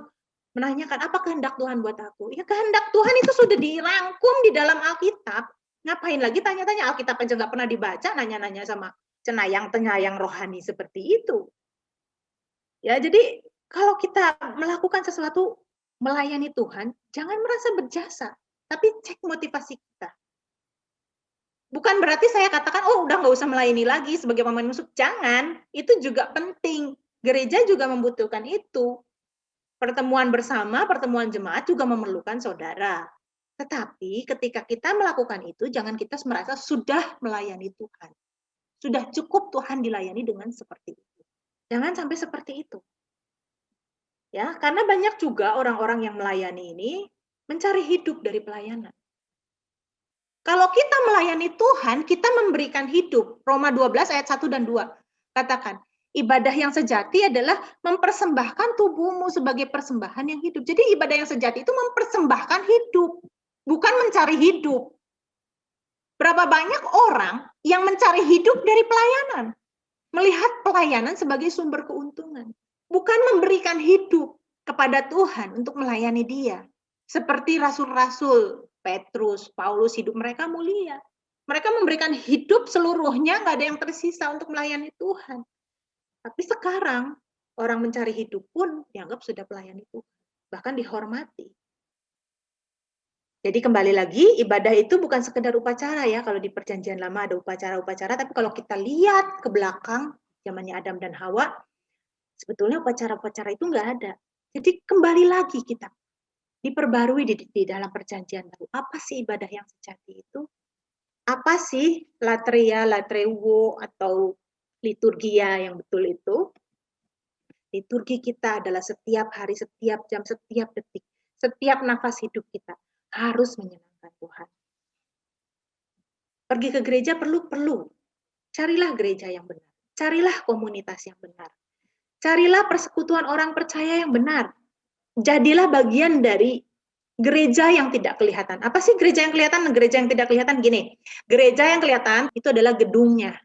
menanyakan apa kehendak Tuhan buat aku. Ya kehendak Tuhan itu sudah dirangkum di dalam Alkitab. Ngapain lagi tanya-tanya, Alkitab aja nggak pernah dibaca, nanya-nanya sama cenayang-tenyayang rohani seperti itu. Ya, jadi kalau kita melakukan sesuatu melayani Tuhan, jangan merasa berjasa, tapi cek motivasi kita. Bukan berarti saya katakan, oh udah nggak usah melayani lagi sebagai pemain musik. Jangan, itu juga penting. Gereja juga membutuhkan itu. Pertemuan bersama, pertemuan jemaat juga memerlukan saudara. Tetapi ketika kita melakukan itu, jangan kita merasa sudah melayani Tuhan. Sudah cukup Tuhan dilayani dengan seperti itu. Jangan sampai seperti itu. Ya, karena banyak juga orang-orang yang melayani ini mencari hidup dari pelayanan. Kalau kita melayani Tuhan, kita memberikan hidup. Roma 12 ayat 1 dan 2. Katakan, ibadah yang sejati adalah mempersembahkan tubuhmu sebagai persembahan yang hidup. Jadi ibadah yang sejati itu mempersembahkan hidup, bukan mencari hidup. Berapa banyak orang yang mencari hidup dari pelayanan, melihat pelayanan sebagai sumber keuntungan, bukan memberikan hidup kepada Tuhan untuk melayani Dia. Seperti rasul-rasul Petrus, Paulus, hidup mereka mulia. Mereka memberikan hidup seluruhnya, nggak ada yang tersisa untuk melayani Tuhan. Tapi sekarang, orang mencari hidup pun dianggap sudah melayani Tuhan. Bahkan dihormati. Jadi kembali lagi, ibadah itu bukan sekedar upacara ya. Kalau di perjanjian lama ada upacara-upacara, tapi kalau kita lihat ke belakang, zamannya Adam dan Hawa, sebetulnya upacara-upacara itu nggak ada. Jadi kembali lagi kita, diperbarui di dalam perjanjian baru. Apa sih ibadah yang sejati itu? Apa sih latria, latreuo, atau liturgia yang betul itu? Liturgi kita adalah setiap hari, setiap jam, setiap detik, setiap nafas hidup kita harus menyenangkan Tuhan. Pergi ke gereja perlu. Carilah gereja yang benar. Carilah komunitas yang benar. Carilah persekutuan orang percaya yang benar. Jadilah bagian dari gereja yang tidak kelihatan. Apa sih gereja yang kelihatan? Gereja yang tidak kelihatan gini. Gereja yang kelihatan itu adalah gedungnya,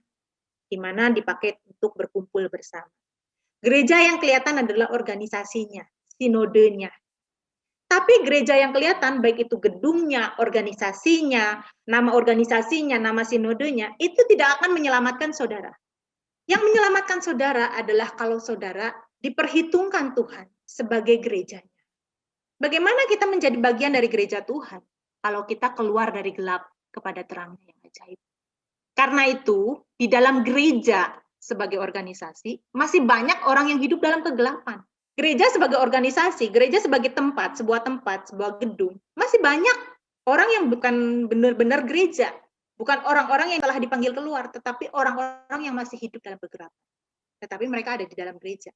di mana dipakai untuk berkumpul bersama. Gereja yang kelihatan adalah organisasinya, sinodenya. Tapi gereja yang kelihatan, baik itu gedungnya, organisasinya, nama sinodenya, itu tidak akan menyelamatkan saudara. Yang menyelamatkan saudara adalah kalau saudara diperhitungkan Tuhan sebagai gerejanya. Bagaimana kita menjadi bagian dari gereja Tuhan? Kalau kita keluar dari gelap kepada terangnya yang ajaib. Karena itu, di dalam gereja sebagai organisasi, masih banyak orang yang hidup dalam kegelapan. Gereja sebagai organisasi, gereja sebagai tempat, sebuah gedung, masih banyak orang yang bukan benar-benar gereja. Bukan orang-orang yang telah dipanggil keluar, tetapi orang-orang yang masih hidup dalam kegelapan. Tetapi mereka ada di dalam gereja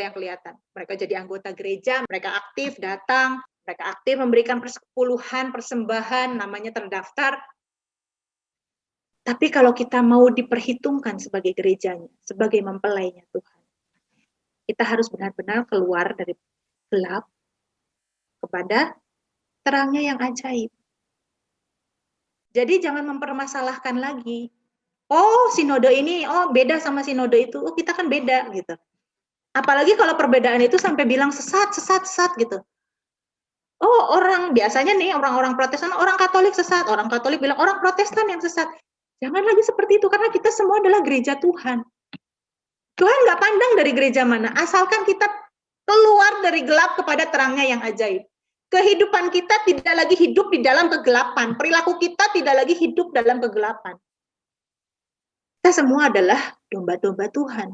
yang kelihatan. Mereka jadi anggota gereja, mereka aktif datang, mereka aktif memberikan persepuluhan, persembahan, namanya terdaftar. Tapi kalau kita mau diperhitungkan sebagai gerejanya, sebagai mempelainya Tuhan, kita harus benar-benar keluar dari gelap kepada terangnya yang ajaib. Jadi jangan mempermasalahkan lagi. Oh, sinode ini, oh beda sama sinode itu. Oh, kita kan beda gitu. Apalagi kalau perbedaan itu sampai bilang sesat gitu. Oh, orang biasanya nih orang-orang Protestan, orang Katolik sesat, orang Katolik bilang orang Protestan yang sesat. Jangan lagi seperti itu karena kita semua adalah gereja Tuhan. Tuhan nggak pandang dari gereja mana, asalkan kita keluar dari gelap kepada terangnya yang ajaib. Kehidupan kita tidak lagi hidup di dalam kegelapan, perilaku kita tidak lagi hidup dalam kegelapan. Kita semua adalah domba-domba Tuhan.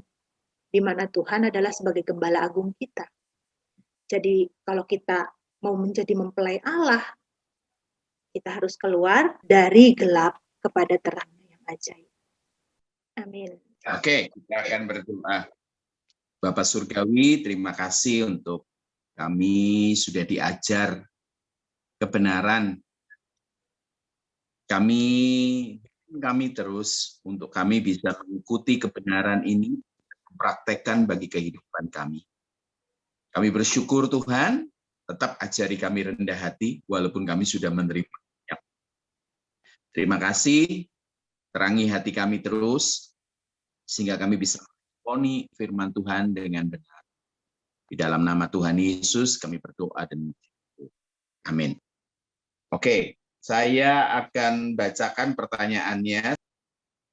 di mana Tuhan adalah sebagai gembala agung kita. Jadi kalau kita mau menjadi mempelai Allah, kita harus keluar dari gelap kepada terangnya yang ajaib. Amin. Oke, kita akan berdoa. Bapak Surgawi, terima kasih untuk kami sudah diajar kebenaran. Kami terus untuk kami bisa mengikuti kebenaran ini, praktekkan bagi kehidupan kami. Kami bersyukur Tuhan, tetap ajari kami rendah hati, walaupun kami sudah menerima. Terima kasih, terangi hati kami terus, sehingga kami bisa melakoni firman Tuhan dengan benar. Di dalam nama Tuhan Yesus kami berdoa dan bersyukur. Amin. Oke, saya akan bacakan pertanyaannya.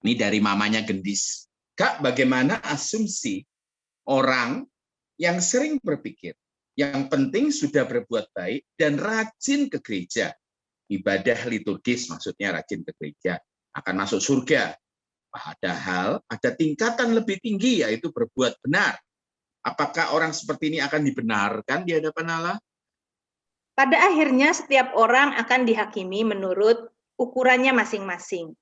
Ini dari mamanya Gendis. Kak, bagaimana asumsi orang yang sering berpikir, yang penting sudah berbuat baik dan rajin ke gereja, ibadah liturgis maksudnya rajin ke gereja, akan masuk surga. Padahal ada tingkatan lebih tinggi, yaitu berbuat benar. Apakah orang seperti ini akan dibenarkan di hadapan Allah? Pada akhirnya setiap orang akan dihakimi menurut ukurannya masing-masing.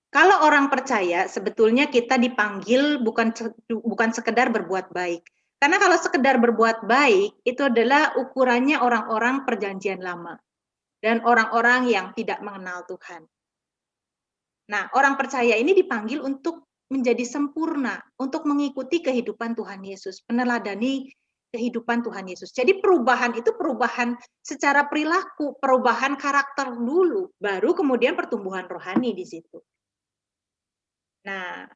Kalau orang percaya, sebetulnya kita dipanggil bukan sekedar berbuat baik. Karena kalau sekedar berbuat baik, itu adalah ukurannya orang-orang perjanjian lama. Dan orang-orang yang tidak mengenal Tuhan. Nah, orang percaya ini dipanggil untuk menjadi sempurna, untuk mengikuti kehidupan Tuhan Yesus, meneladani kehidupan Tuhan Yesus. Jadi perubahan itu perubahan secara perilaku, perubahan karakter dulu, baru kemudian pertumbuhan rohani di situ. Nah,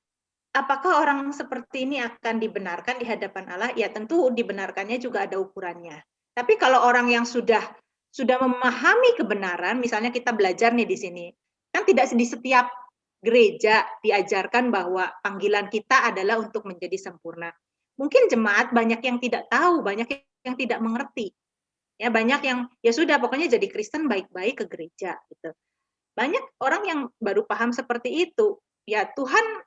apakah orang seperti ini akan dibenarkan di hadapan Allah? Ya tentu dibenarkannya juga ada ukurannya. Tapi kalau orang yang sudah memahami kebenaran, misalnya kita belajar nih di sini, kan tidak di setiap gereja diajarkan bahwa panggilan kita adalah untuk menjadi sempurna. Mungkin jemaat banyak yang tidak tahu, banyak yang tidak mengerti. Ya, banyak yang ya sudah pokoknya jadi Kristen baik-baik ke gereja gitu. Banyak orang yang baru paham seperti itu. Ya, Tuhan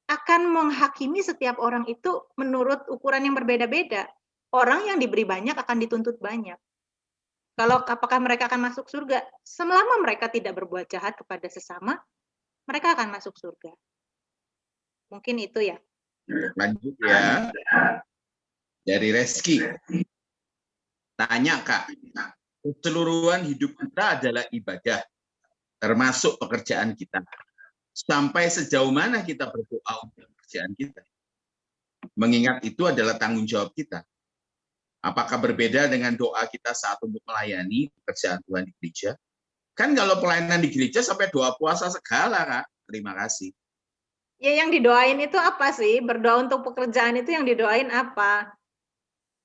akan menghakimi setiap orang itu menurut ukuran yang berbeda-beda. Orang yang diberi banyak akan dituntut banyak. Kalau apakah mereka akan masuk surga? Selama mereka tidak berbuat jahat kepada sesama, mereka akan masuk surga. Mungkin itu ya. Lanjut ya. Dari Reski. Tanya Kak, keseluruhan hidup kita adalah ibadah, termasuk pekerjaan kita. Sampai sejauh mana kita berdoa untuk pekerjaan kita? Mengingat itu adalah tanggung jawab kita. Apakah berbeda dengan doa kita saat untuk melayani pekerjaan Tuhan di gereja? Kan kalau pelayanan di gereja sampai doa puasa segala, Kak. Terima kasih. Ya yang didoain itu apa sih? Berdoa untuk pekerjaan itu yang didoain apa?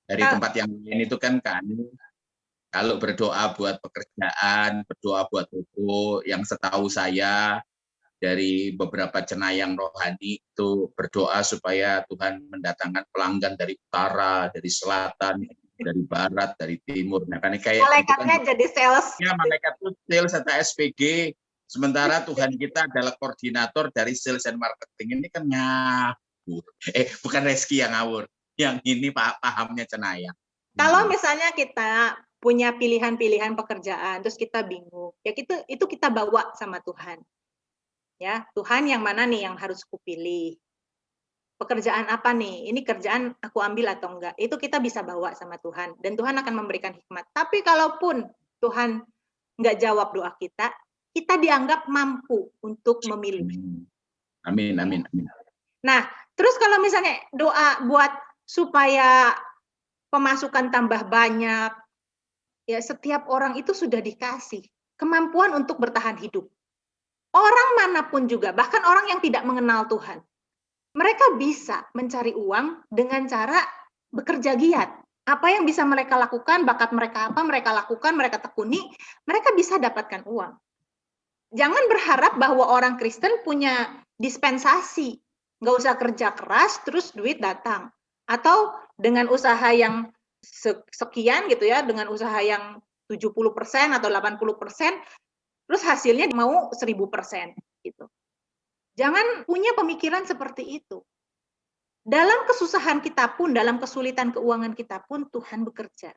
Dari tempat yang lain itu kan kalau berdoa buat pekerjaan, berdoa buat toko, yang setahu saya dari beberapa cenayang rohani itu berdoa supaya Tuhan mendatangkan pelanggan dari utara, dari selatan, dari barat, dari timur. Nah, kan kayak malaikatnya gitu kan, jadi sales. Ya, malaikat itu sales atau SPG. Sementara Tuhan kita adalah koordinator dari sales and marketing. Ini kan ngawur. Bukan Reski yang ngawur. Yang ini pahamnya cenayang. Kalau misalnya kita punya pilihan-pilihan pekerjaan, terus kita bingung, ya itu kita bawa sama Tuhan. Ya, Tuhan yang mana nih yang harus kupilih? Pekerjaan apa nih? Ini kerjaan aku ambil atau enggak? Itu kita bisa bawa sama Tuhan. Dan Tuhan akan memberikan hikmat. Tapi kalaupun Tuhan enggak jawab doa kita, kita dianggap mampu untuk memilih. Amin, amin, amin. Nah, terus kalau misalnya doa buat supaya pemasukan tambah banyak, ya setiap orang itu sudah dikasih kemampuan untuk bertahan hidup. Orang manapun juga, bahkan orang yang tidak mengenal Tuhan, mereka bisa mencari uang dengan cara bekerja giat. Apa yang bisa mereka lakukan, bakat mereka apa, mereka lakukan, mereka tekuni, mereka bisa dapatkan uang. Jangan berharap bahwa orang Kristen punya dispensasi. Nggak usah kerja keras, terus duit datang. Atau dengan usaha yang sekian gitu ya, dengan usaha yang 70% atau 80%, terus hasilnya mau 1000% gitu. Jangan punya pemikiran seperti itu. dalam kesusahan kita pun, dalam kesulitan keuangan kita pun Tuhan bekerja.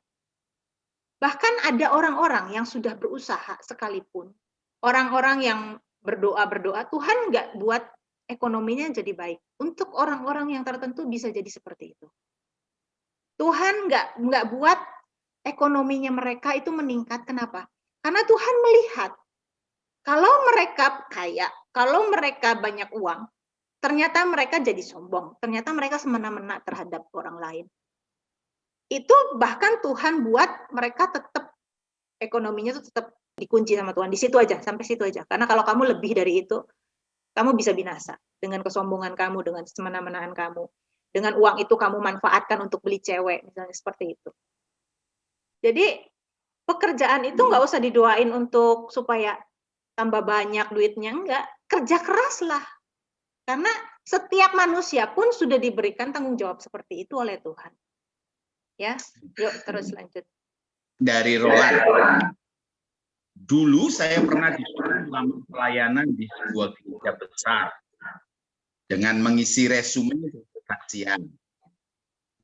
Bahkan ada orang-orang yang sudah berusaha sekalipun, orang-orang yang berdoa, Tuhan nggak buat ekonominya jadi baik. Untuk orang-orang yang tertentu bisa jadi seperti itu. Tuhan nggak buat ekonominya mereka itu meningkat. Kenapa? Karena Tuhan melihat kalau mereka kaya, kalau mereka banyak uang, ternyata mereka jadi sombong, ternyata mereka semena-mena terhadap orang lain. Itu bahkan Tuhan buat mereka tetap ekonominya itu tetap dikunci sama Tuhan. Di situ aja, sampai situ aja. Karena kalau kamu lebih dari itu, kamu bisa binasa dengan kesombongan kamu, dengan semena-menaan kamu. Dengan uang itu kamu manfaatkan untuk beli cewek, misalnya seperti itu. Jadi pekerjaan itu nggak usah didoain untuk supaya tambah banyak duitnya, enggak. Kerja keras lah. Karena setiap manusia pun sudah diberikan tanggung jawab seperti itu oleh Tuhan. Ya, yuk terus lanjut. Dari Roland. Dulu saya pernah disuruh melamar pelayanan di sebuah gereja besar dengan mengisi resume kesaksian.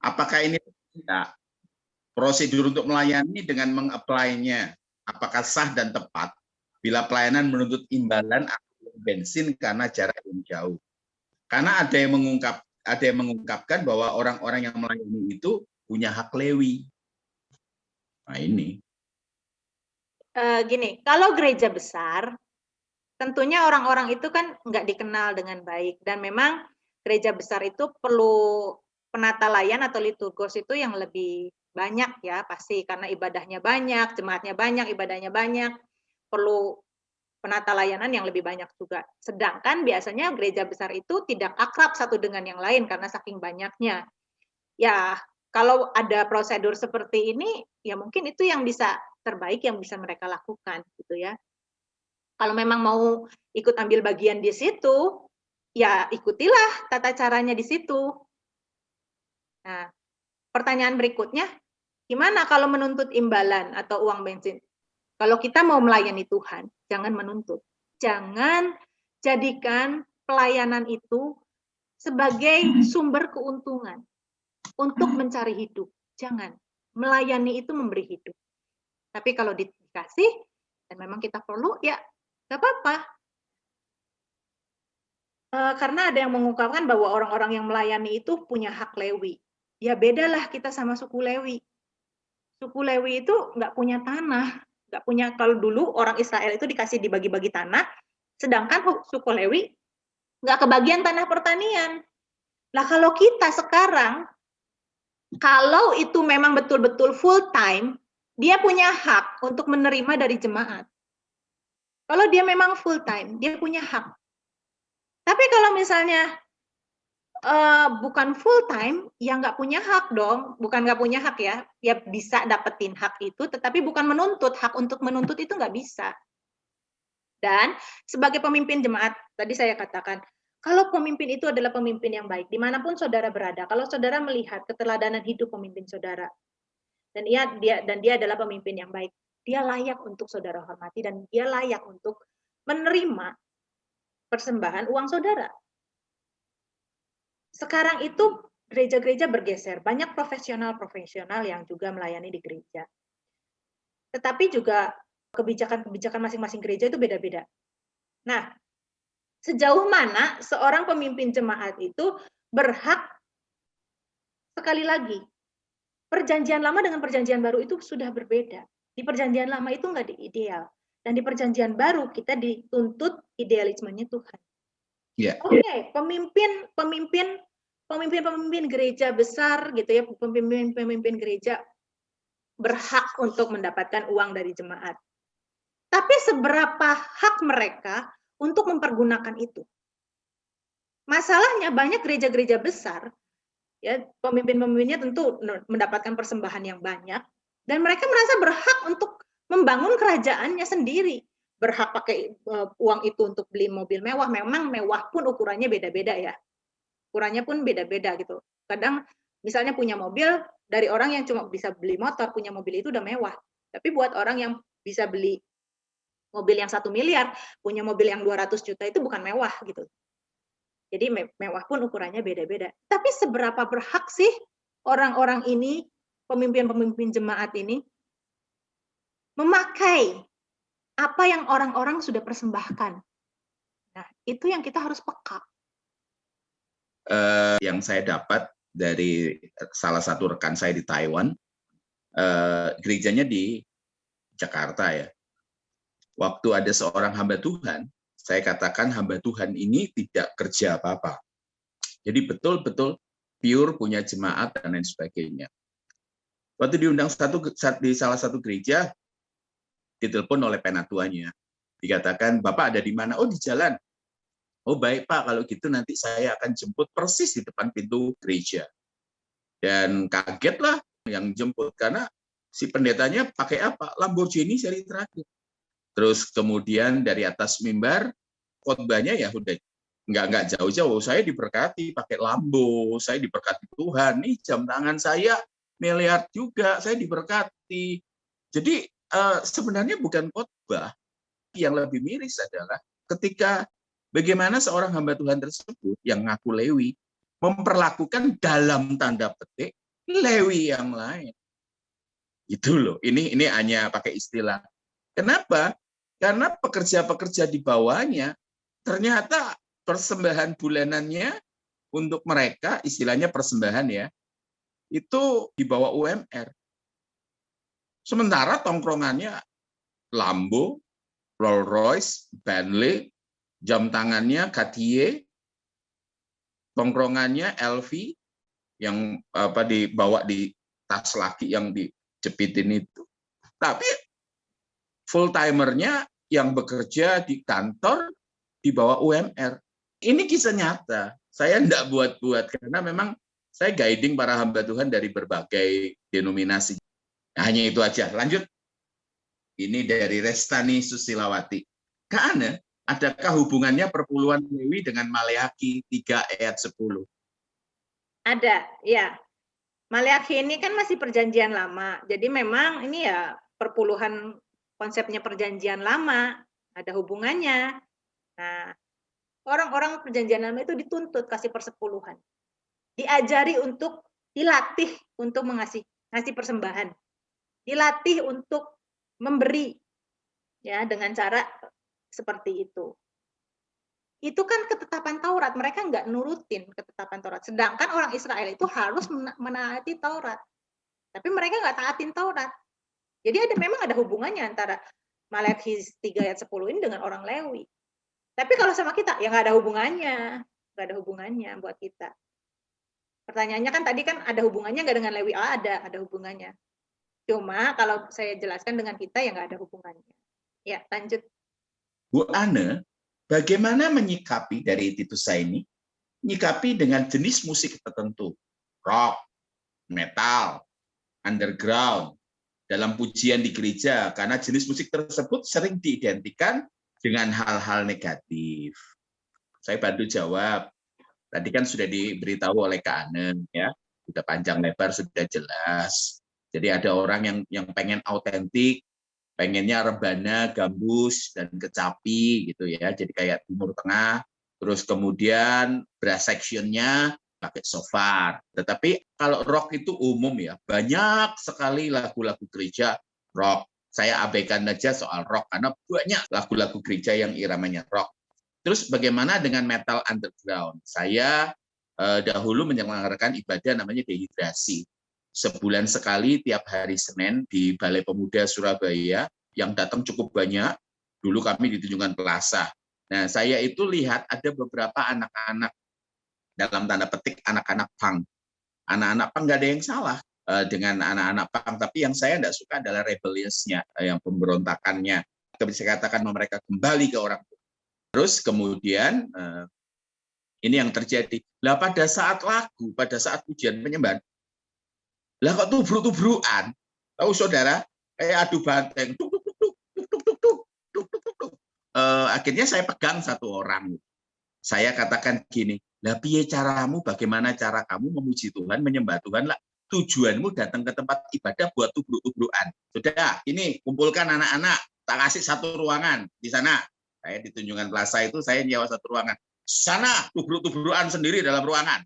Apakah ini tidak? Prosedur untuk melayani dengan meng-apply-nya, apakah sah dan tepat bila pelayanan menuntut imbalan atau bensin karena jarak yang jauh? Karena ada yang mengungkapkan bahwa orang-orang yang melayani itu punya hak lewi. Nah ini. Gini, kalau gereja besar, tentunya orang-orang itu kan nggak dikenal dengan baik. Dan memang gereja besar itu perlu penata layan atau liturgos itu yang lebih banyak ya, pasti. Karena ibadahnya banyak, jemaatnya banyak, ibadahnya banyak. Perlu penata layanan yang lebih banyak juga. Sedangkan biasanya gereja besar itu tidak akrab satu dengan yang lain karena saking banyaknya. Ya, kalau ada prosedur seperti ini, ya mungkin itu yang bisa terbaik yang bisa mereka lakukan gitu ya. Kalau memang mau ikut ambil bagian di situ, ya ikutilah tata caranya di situ. Nah, pertanyaan berikutnya, gimana kalau menuntut imbalan atau uang bensin? Kalau kita mau melayani Tuhan, jangan menuntut. Jangan jadikan pelayanan itu sebagai sumber keuntungan untuk mencari hidup. Jangan. Melayani itu memberi hidup. Tapi kalau dikasih, dan memang kita perlu, ya nggak apa-apa. Karena ada yang mengungkapkan bahwa orang-orang yang melayani itu punya hak lewi. Ya bedalah kita sama suku Lewi. Suku Lewi itu nggak punya tanah. Nggak punya, kalau dulu orang Israel itu dikasih dibagi-bagi tanah, sedangkan suku Lewi nggak kebagian tanah pertanian. Nah kalau kita sekarang, kalau itu memang betul-betul full time, dia punya hak untuk menerima dari jemaat. Kalau dia memang full time, dia punya hak. Tapi kalau misalnya bukan full time, ya nggak punya hak dong. Bukan nggak punya hak ya, ya bisa dapetin hak itu, tetapi bukan menuntut. Hak untuk menuntut itu nggak bisa. Dan sebagai pemimpin jemaat, tadi saya katakan, kalau pemimpin itu adalah pemimpin yang baik, dimanapun saudara berada, kalau saudara melihat keteladanan hidup pemimpin saudara, dan dia adalah pemimpin yang baik, dia layak untuk saudara hormati, dan dia layak untuk menerima persembahan uang saudara. Sekarang itu gereja-gereja bergeser, banyak profesional-profesional yang juga melayani di gereja. Tetapi juga kebijakan-kebijakan masing-masing gereja itu beda-beda. Nah, sejauh mana seorang pemimpin jemaat itu berhak, sekali lagi, perjanjian lama dengan perjanjian baru itu sudah berbeda. Di perjanjian lama itu nggak ideal. Dan di perjanjian baru kita dituntut idealismenya Tuhan. Yeah. Oke, pemimpin gereja besar gitu ya, pemimpin gereja berhak untuk mendapatkan uang dari jemaat. Tapi seberapa hak mereka untuk mempergunakan itu? Masalahnya banyak gereja-gereja besar, ya pemimpin-pemimpinnya tentu mendapatkan persembahan yang banyak, dan mereka merasa berhak untuk membangun kerajaannya sendiri. Berhak pakai uang itu untuk beli mobil mewah. Memang mewah pun ukurannya beda-beda ya. Ukurannya pun beda-beda gitu. Kadang misalnya punya mobil, dari orang yang cuma bisa beli motor, punya mobil itu udah mewah. Tapi buat orang yang bisa beli mobil yang 1 miliar, punya mobil yang 200 juta itu bukan mewah gitu. Jadi mewah pun ukurannya beda-beda. Tapi seberapa berhak sih orang-orang ini, pemimpin-pemimpin jemaat ini, memakai apa yang orang-orang sudah persembahkan? Nah, itu yang kita harus peka. Yang saya dapat dari salah satu rekan saya di Taiwan, gerejanya di Jakarta ya. Waktu ada seorang hamba Tuhan, saya katakan hamba Tuhan ini tidak kerja apa-apa. Jadi betul-betul pure, punya jemaat dan lain sebagainya. Waktu diundang di salah satu gereja, ditelepon oleh penatuannya. Dikatakan, Bapak ada di mana? Oh, di jalan. Oh, baik Pak, kalau gitu nanti saya akan jemput persis di depan pintu gereja. Dan kagetlah yang jemput, karena si pendetanya pakai apa? Lamborghini seri terakhir. Terus kemudian dari atas mimbar, khotbahnya ya udah nggak jauh-jauh. Saya diberkati pakai Lambo, saya diberkati Tuhan. Nih jam tangan saya miliar juga, saya diberkati. Jadi sebenarnya bukan khotbah. Yang lebih miris adalah ketika bagaimana seorang hamba Tuhan tersebut yang ngaku Lewi memperlakukan dalam tanda petik Lewi yang lain. Itu loh. Ini hanya pakai istilah. Kenapa? Karena pekerja-pekerja di bawahnya ternyata persembahan bulanannya untuk mereka, istilahnya persembahan ya, itu di bawah UMR. Sementara tongkrongannya Lambo, Rolls Royce, Bentley, jam tangannya Cartier, tongkrongannya LV yang dibawa di tas laki yang dijepitin itu. Tapi full timernya yang bekerja di kantor di bawah UMR. Ini kisah nyata. Saya enggak buat-buat karena memang saya guiding para hamba Tuhan dari berbagai denominasi. Nah, hanya itu aja. Lanjut. Ini dari Restani Susilawati. Kak Ane, adakah hubungannya perpuluhan Lewi dengan Maleakhi 3 ayat 10? Ada, ya. Maleakhi ini kan masih perjanjian lama. Jadi memang ini ya perpuluhan, konsepnya perjanjian lama, ada hubungannya. Nah, orang-orang perjanjian lama itu dituntut kasih persepuluhan. Diajari untuk, dilatih untuk ngasih persembahan. Dilatih untuk memberi ya dengan cara seperti itu. Itu kan ketetapan Taurat, mereka nggak nurutin ketetapan Taurat. Sedangkan orang Israel itu harus menaati Taurat. Tapi mereka nggak taatin Taurat. Jadi memang ada hubungannya antara Maleakhi 3 ayat 10 ini dengan orang Lewi. Tapi kalau sama kita, ya nggak ada hubungannya. Nggak ada hubungannya buat kita. Pertanyaannya kan tadi kan ada hubungannya nggak dengan Lewi? Ada hubungannya. Cuma kalau saya jelaskan dengan kita, ya nggak ada hubungannya. Ya, lanjut. Bu Ane, bagaimana menyikapi dari Titus ini? Menyikapi dengan jenis musik tertentu. Rock, metal, underground, dalam pujian di gereja. Karena jenis musik tersebut sering diidentikan dengan hal-hal negatif. Saya bantu jawab. Tadi kan sudah diberitahu oleh Kak Anen, ya, sudah panjang lebar, sudah jelas. Jadi ada orang yang pengen autentik, pengennya rebana, gambus, dan kecapi gitu ya. Jadi kayak Timur Tengah. Terus kemudian brass section-nya pakai shofar. Tetapi kalau rock itu umum ya, banyak sekali lagu-lagu gereja rock. Saya abaikan aja soal rock karena banyak lagu-lagu gereja yang iramanya rock. Terus bagaimana dengan metal underground? Saya dahulu menyelenggarakan ibadah namanya dehidrasi. Sebulan sekali tiap hari Senin di Balai Pemuda Surabaya, yang datang cukup banyak. Dulu kami di Tunjungan Plaza. Nah, saya itu lihat ada beberapa anak-anak, dalam tanda petik anak-anak punk. Anak-anak punk nggak ada yang salah dengan anak-anak punk, tapi yang saya tidak suka adalah rebellious-nya, yang pemberontakannya. Bisa katakan mereka kembali ke orang tua. Terus kemudian ini yang terjadi. Lah pada saat lagu, pada saat pujian penyembahan, lah kok tubruk-tubrukan? Tahu saudara, kayak adu banteng. Tuk, tuk, tuk, tuk, tuk, tuk, tuk, tuk, tuk, tuk, tuk, tuk. Akhirnya saya pegang satu orang. Saya katakan gini, lah piye caramu, bagaimana cara kamu memuji Tuhan, menyembah Tuhan lah. Tujuanmu datang ke tempat ibadah buat tubruk-tubrukan. Sudah, ini kumpulkan anak-anak, tak kasih satu ruangan di sana. Saya di Tunjungan Plaza itu saya nyewa satu ruangan. sana tubruk-tubrukan sendiri dalam ruangan.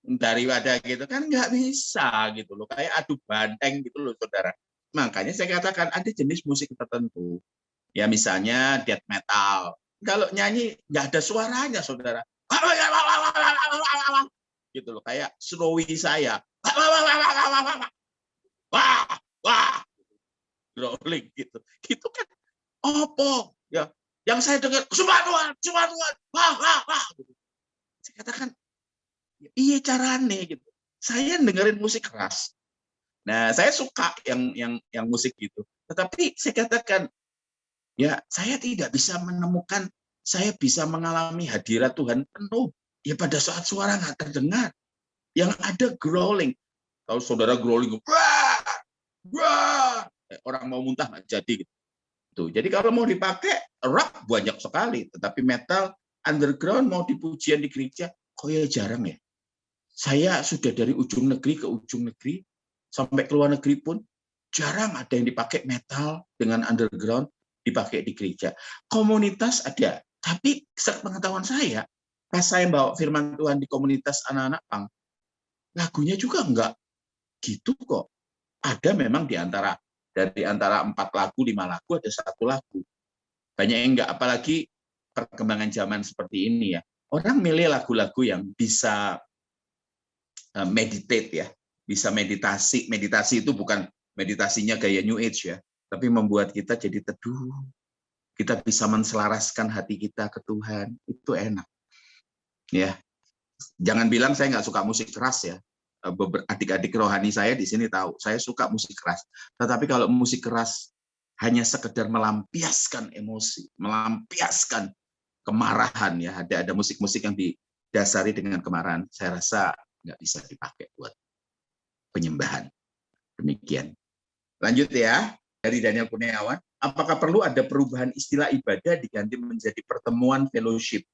Daripada gitu kan nggak bisa gitu loh, kayak adu banteng gitu loh saudara. Makanya saya katakan ada jenis musik tertentu, ya misalnya death metal. Kalau nyanyi nggak ada suaranya saudara, gitu loh, kayak Snowy saya, wah wah growling gitu, gitu kan opo ya. Yang saya dengar cuma Tuhan, wah wah wah. Saya katakan iya carane gitu. Saya dengerin musik keras. Nah, saya suka yang musik gitu. Tetapi saya katakan, ya saya tidak bisa menemukan, saya bisa mengalami hadirat Tuhan penuh. Ya pada saat suara nggak terdengar. Yang ada growling. Tahu saudara growling, wah, wah, orang mau muntah nggak jadi gitu. Tuh, jadi kalau mau dipakai rock banyak sekali, tetapi metal underground mau dipujian di gereja, kok ya jarang ya. Saya sudah dari ujung negeri ke ujung negeri, sampai ke luar negeri pun, jarang ada yang dipakai metal dengan underground, dipakai di gereja. Komunitas ada, tapi sepengetahuan saya, pas saya bawa firman Tuhan di komunitas anak-anak pang, lagunya juga enggak gitu kok. Ada memang dari antara 4 lagu, 5 lagu, ada 1 lagu. Banyak yang enggak, apalagi perkembangan zaman seperti ini ya. Orang milih lagu-lagu yang bisa meditate ya, bisa meditasi. Meditasi itu bukan meditasinya gaya New Age ya, tapi membuat kita jadi teduh. Kita bisa menselaraskan hati kita ke Tuhan, itu enak. Ya, jangan bilang saya nggak suka musik keras ya. Adik-adik rohani saya di sini tahu, saya suka musik keras. Tetapi kalau musik keras hanya sekedar melampiaskan emosi, melampiaskan kemarahan ya, ada musik-musik yang didasari dengan kemarahan, saya rasa nggak bisa dipakai buat penyembahan. Demikian. Lanjut ya, dari Daniel Kurniawan. Apakah perlu ada perubahan istilah ibadah diganti menjadi pertemuan fellowship,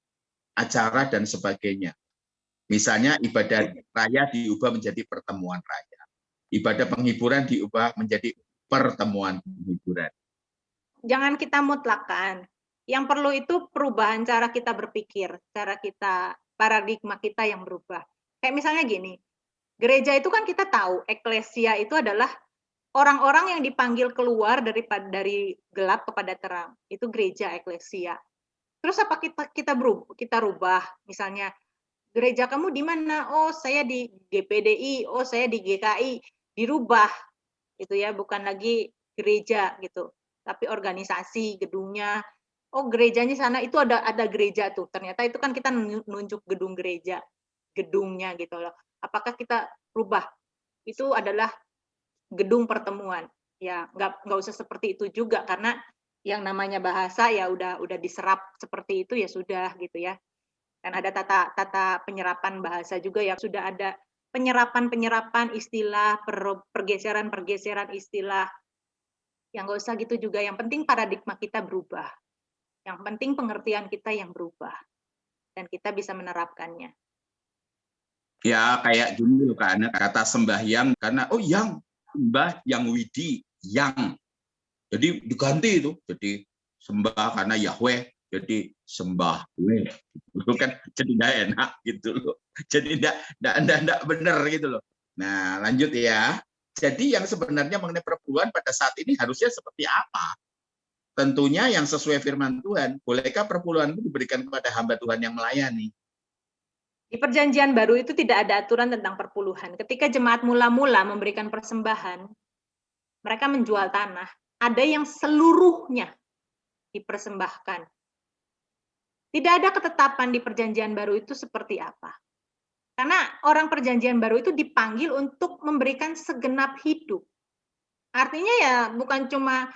acara, dan sebagainya? Misalnya ibadah raya diubah menjadi pertemuan raya. Ibadah penghiburan diubah menjadi pertemuan penghiburan. Jangan kita mutlakkan. Yang perlu itu perubahan cara kita berpikir, cara kita, paradigma kita yang berubah. Kayak misalnya gini, gereja itu kan kita tahu, eklesia itu adalah orang-orang yang dipanggil keluar dari gelap kepada terang. Itu gereja eklesia. Terus apa kita rubah? Misalnya, gereja kamu di mana? Oh, saya di GPDI, oh saya di GKI. Dirubah gitu ya, bukan lagi gereja gitu, tapi organisasi, gedungnya. Oh, gerejanya sana itu ada gereja tuh. Ternyata itu kan kita nunjuk gedung gereja, gedungnya gitu loh. Apakah kita rubah? Itu adalah gedung pertemuan. Ya, nggak usah seperti itu juga, karena yang namanya bahasa ya udah diserap seperti itu ya sudah gitu ya. Kan ada tata penyerapan bahasa juga ya, sudah ada penyerapan istilah, pergeseran istilah. Yang nggak usah gitu juga, yang penting paradigma kita berubah. Yang penting pengertian kita yang berubah. Dan kita bisa menerapkannya. Ya kayak gini loh kan, kata sembahyang, karena yang sembah, yang widi, yang. Jadi diganti itu, jadi sembah karena Yahweh, jadi sembah gue. Itu kan jadi nggak enak gitu loh. Jadi enggak benar gitu loh. Nah, lanjut ya. Jadi yang sebenarnya mengenai perpuluhan pada saat ini harusnya seperti apa? Tentunya yang sesuai firman Tuhan. Bolehkah perpuluhan itu diberikan kepada hamba Tuhan yang melayani? Di perjanjian baru itu tidak ada aturan tentang perpuluhan. Ketika jemaat mula-mula memberikan persembahan, mereka menjual tanah. Ada yang seluruhnya dipersembahkan. Tidak ada ketetapan di perjanjian baru itu seperti apa. Karena orang perjanjian baru itu dipanggil untuk memberikan segenap hidup. Artinya ya bukan cuma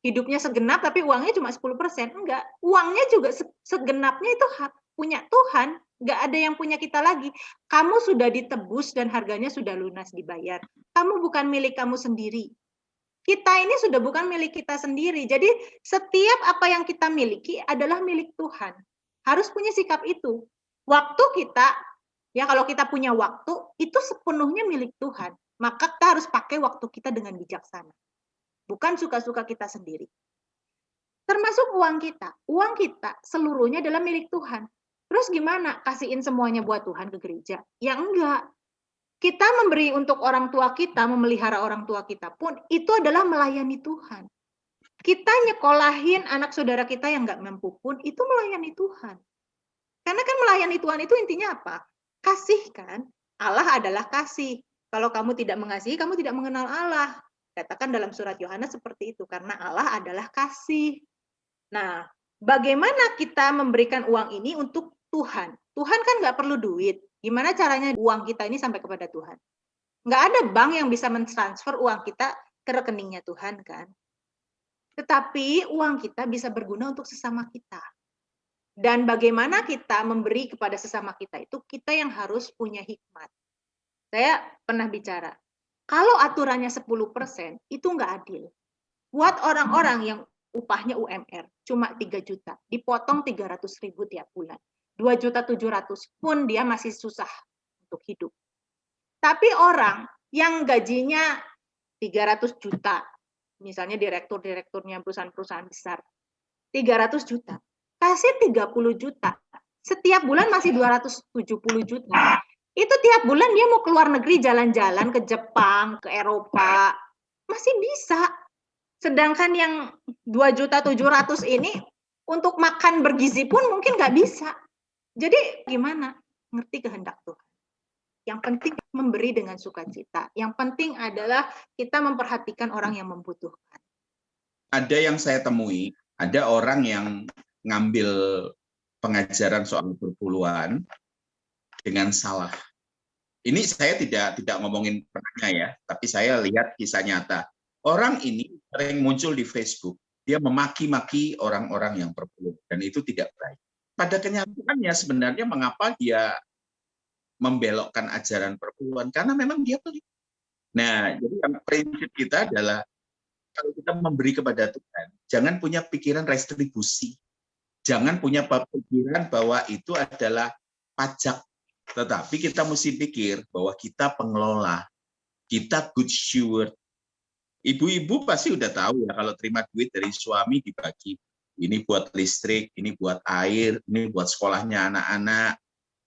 hidupnya segenap, tapi uangnya cuma 10%. Enggak, uangnya juga segenapnya itu punya Tuhan. Enggak ada yang punya kita lagi. Kamu sudah ditebus dan harganya sudah lunas dibayar. Kamu bukan milik kamu sendiri. Kita ini sudah bukan milik kita sendiri. Jadi setiap apa yang kita miliki adalah milik Tuhan. Harus punya sikap itu. Waktu kita, ya kalau kita punya waktu, itu sepenuhnya milik Tuhan. Maka kita harus pakai waktu kita dengan bijaksana. Bukan suka-suka kita sendiri. Termasuk uang kita. Uang kita seluruhnya adalah milik Tuhan. Terus gimana? Kasihin semuanya buat Tuhan ke gereja? Ya enggak. Kita memberi untuk orang tua kita, memelihara orang tua kita pun, itu adalah melayani Tuhan. Kita nyekolahin anak saudara kita yang nggak mampu pun, itu melayani Tuhan. Karena kan melayani Tuhan itu intinya apa? Kasih kan? Allah adalah kasih. Kalau kamu tidak mengasihi, kamu tidak mengenal Allah. Katakan dalam surat Yohanes seperti itu, karena Allah adalah kasih. Nah, bagaimana kita memberikan uang ini untuk Tuhan? Tuhan kan nggak perlu duit. Gimana caranya uang kita ini sampai kepada Tuhan? Nggak ada bank yang bisa mentransfer uang kita ke rekeningnya Tuhan kan? Tetapi uang kita bisa berguna untuk sesama kita. Dan bagaimana kita memberi kepada sesama kita itu, kita yang harus punya hikmat. Saya pernah bicara, kalau aturannya 10% itu nggak adil. Buat orang-orang yang upahnya UMR cuma 3 juta, dipotong 300.000 tiap bulan. 2.700.000 pun dia masih susah untuk hidup. Tapi orang yang gajinya 300 juta, misalnya direkturnya perusahaan-perusahaan besar, 300 juta, kasih 30 juta, setiap bulan masih 270 juta. Itu tiap bulan dia mau keluar negeri jalan-jalan ke Jepang, ke Eropa, masih bisa. Sedangkan yang 2.700.000 ini untuk makan bergizi pun mungkin nggak bisa. Jadi gimana? Ngerti kehendak Tuhan. Yang penting memberi dengan sukacita. Yang penting adalah kita memperhatikan orang yang membutuhkan. Ada yang saya temui, ada orang yang ngambil pengajaran soal perpuluhan dengan salah. Ini saya tidak ngomongin pernahnya ya, tapi saya lihat kisah nyata. Orang ini sering muncul di Facebook, dia memaki-maki orang-orang yang berpuluh, dan itu tidak baik. Pada kenyataannya sebenarnya mengapa dia membelokkan ajaran perpuluhan? Karena memang dia pelit. Nah, jadi prinsip kita adalah kalau kita memberi kepada Tuhan, jangan punya pikiran restribusi. Jangan punya pikiran bahwa itu adalah pajak. Tetapi kita mesti pikir bahwa kita pengelola, kita good steward. Ibu-ibu pasti udah tahu ya kalau terima duit dari suami dibagi. Ini buat listrik, ini buat air, ini buat sekolahnya anak-anak.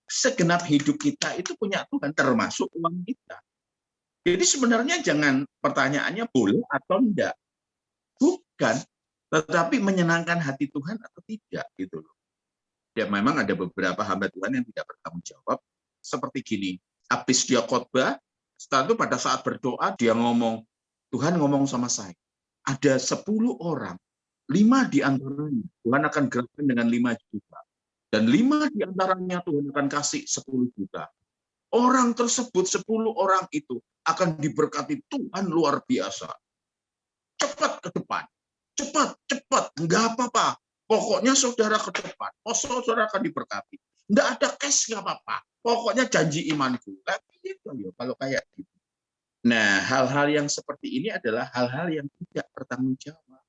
Segenap hidup kita itu punya Tuhan, termasuk uang kita. Jadi sebenarnya jangan pertanyaannya boleh atau enggak. Bukan, tetapi menyenangkan hati Tuhan atau tidak gitu loh. Ya memang ada beberapa hamba Tuhan yang tidak bertanggung jawab seperti gini. Habis dia khotbah, setelah itu pada saat berdoa dia ngomong, Tuhan ngomong sama saya, ada 10 orang, 5 di antaranya Tuhan akan gerakkan dengan 5 juta. Dan 5 di antaranya Tuhan akan kasih 10 juta. Orang tersebut, 10 orang itu akan diberkati Tuhan luar biasa. Cepat ke depan. Cepat. Enggak apa-apa. Pokoknya saudara ke depan. Oh, saudara akan diberkati. Enggak ada cash, enggak apa-apa. Pokoknya janji imanku. Gitu ya, kalau kayak gitu. Nah, hal-hal yang seperti ini adalah hal-hal yang tidak bertanggung jawab.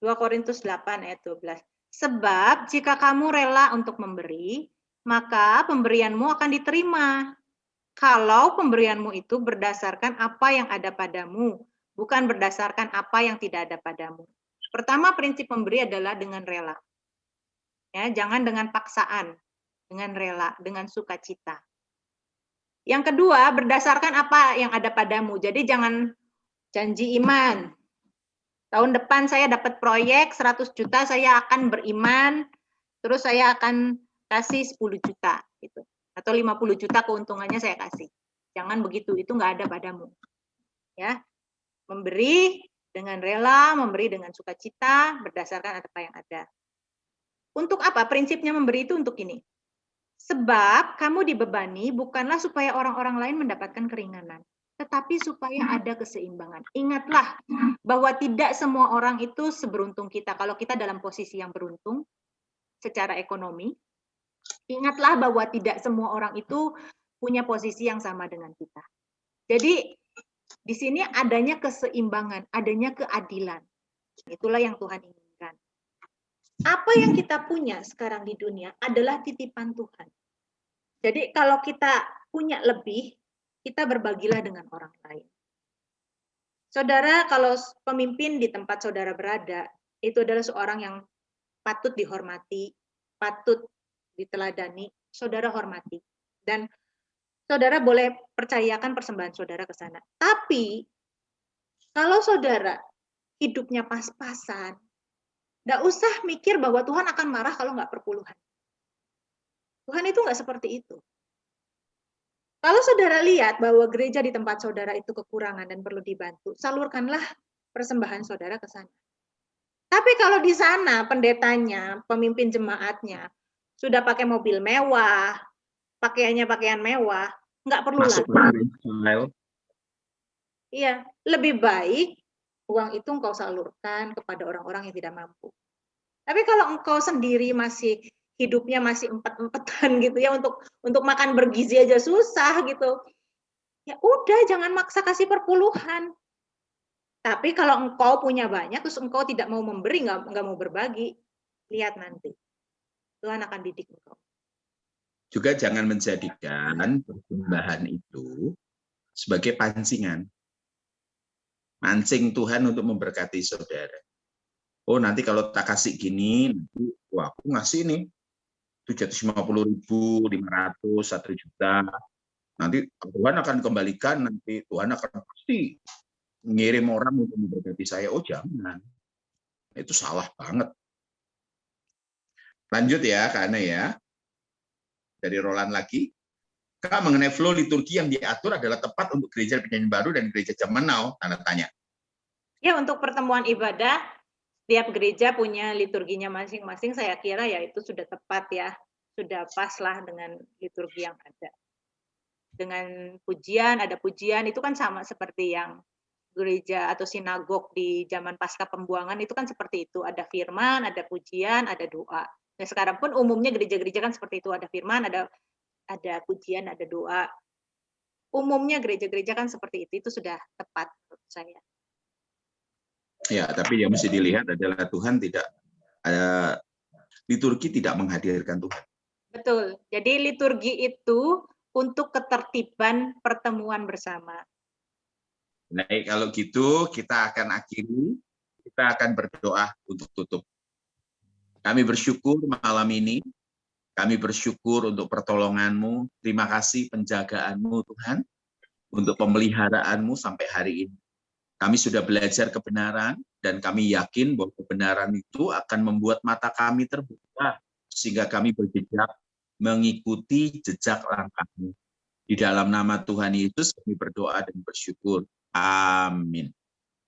2 Korintus 8 ayat 12. Sebab jika kamu rela untuk memberi, maka pemberianmu akan diterima. Kalau pemberianmu itu berdasarkan apa yang ada padamu, bukan berdasarkan apa yang tidak ada padamu. Pertama, prinsip memberi adalah dengan rela. Ya, jangan dengan paksaan, dengan rela, dengan sukacita. Yang kedua, berdasarkan apa yang ada padamu. Jadi jangan janji iman. Tahun depan saya dapat proyek 100 juta, saya akan beriman, terus saya akan kasih 10 juta gitu. Atau 50 juta keuntungannya saya kasih. Jangan begitu, itu nggak ada padamu. Ya. Memberi dengan rela, memberi dengan sukacita berdasarkan apa yang ada. Untuk apa? Prinsipnya memberi itu untuk ini. Sebab kamu dibebani bukanlah supaya orang-orang lain mendapatkan keringanan, tetapi supaya ada keseimbangan. Ingatlah bahwa tidak semua orang itu seberuntung kita. Kalau kita dalam posisi yang beruntung secara ekonomi, ingatlah bahwa tidak semua orang itu punya posisi yang sama dengan kita. Jadi di sini adanya keseimbangan, adanya keadilan. Itulah yang Tuhan inginkan. Apa yang kita punya sekarang di dunia adalah titipan Tuhan. Jadi kalau kita punya lebih, kita berbagilah dengan orang lain. Saudara, kalau pemimpin di tempat saudara berada, itu adalah seorang yang patut dihormati, patut diteladani, saudara hormati. Dan saudara boleh percayakan persembahan saudara ke sana. Tapi kalau saudara hidupnya pas-pasan, nggak usah mikir bahwa Tuhan akan marah kalau nggak perpuluhan. Tuhan itu nggak seperti itu. Kalau saudara lihat bahwa gereja di tempat saudara itu kekurangan dan perlu dibantu, salurkanlah persembahan saudara ke sana. Tapi kalau di sana pendetanya, pemimpin jemaatnya, sudah pakai mobil mewah, pakaiannya pakaian mewah, nggak perlu Masuk lagi. lifestyle. Iya, lebih baik uang itu engkau salurkan kepada orang-orang yang tidak mampu. Tapi kalau engkau sendiri masih hidupnya masih empet-empetan gitu ya, untuk makan bergizi aja susah gitu, ya udah jangan maksa kasih perpuluhan. Tapi kalau engkau punya banyak terus engkau tidak mau memberi, nggak mau berbagi, lihat nanti Tuhan akan didik engkau. Juga jangan menjadikan persembahan itu sebagai pancingan. Mancing Tuhan untuk memberkati saudara. Oh, nanti kalau tak kasih gini, nanti wah, aku ngasih nih 750.000, 500, 1 juta. Nanti Tuhan akan kembalikan, nanti Tuhan akan pasti ngirim orang untuk memberkati saya. Oh, jangan. Itu salah banget. Lanjut ya, karena ya. Dari Roland lagi. Kak, mengenai flow liturgi yang diatur adalah tepat untuk gereja penyanyi baru dan gereja zaman now? Tanda tanya. Ya, untuk pertemuan ibadah, setiap gereja punya liturginya masing-masing, saya kira ya itu sudah tepat ya. Sudah pas lah dengan liturgi yang ada. Dengan pujian, ada pujian, itu kan sama seperti yang gereja atau sinagog di zaman pasca pembuangan itu kan seperti itu. Ada firman, ada pujian, ada doa. Nah, sekarang pun umumnya gereja-gereja kan seperti itu. Ada firman, ada pujian, ada doa. Umumnya gereja-gereja kan seperti itu sudah tepat menurut saya. Ya, tapi yang mesti dilihat adalah Tuhan tidak ada, liturgi tidak menghadirkan Tuhan. Betul. Jadi liturgi itu untuk ketertiban pertemuan bersama. Baik, kalau gitu kita akan akhiri, kita akan berdoa untuk tutup. Kami bersyukur malam ini, kami bersyukur untuk pertolongan-Mu, terima kasih penjagaan-Mu Tuhan, untuk pemeliharaanmu sampai hari ini. Kami sudah belajar kebenaran, dan kami yakin bahwa kebenaran itu akan membuat mata kami terbuka, sehingga kami berjejak mengikuti jejak langkah-Mu. Di dalam nama Tuhan Yesus kami berdoa dan bersyukur. Amin.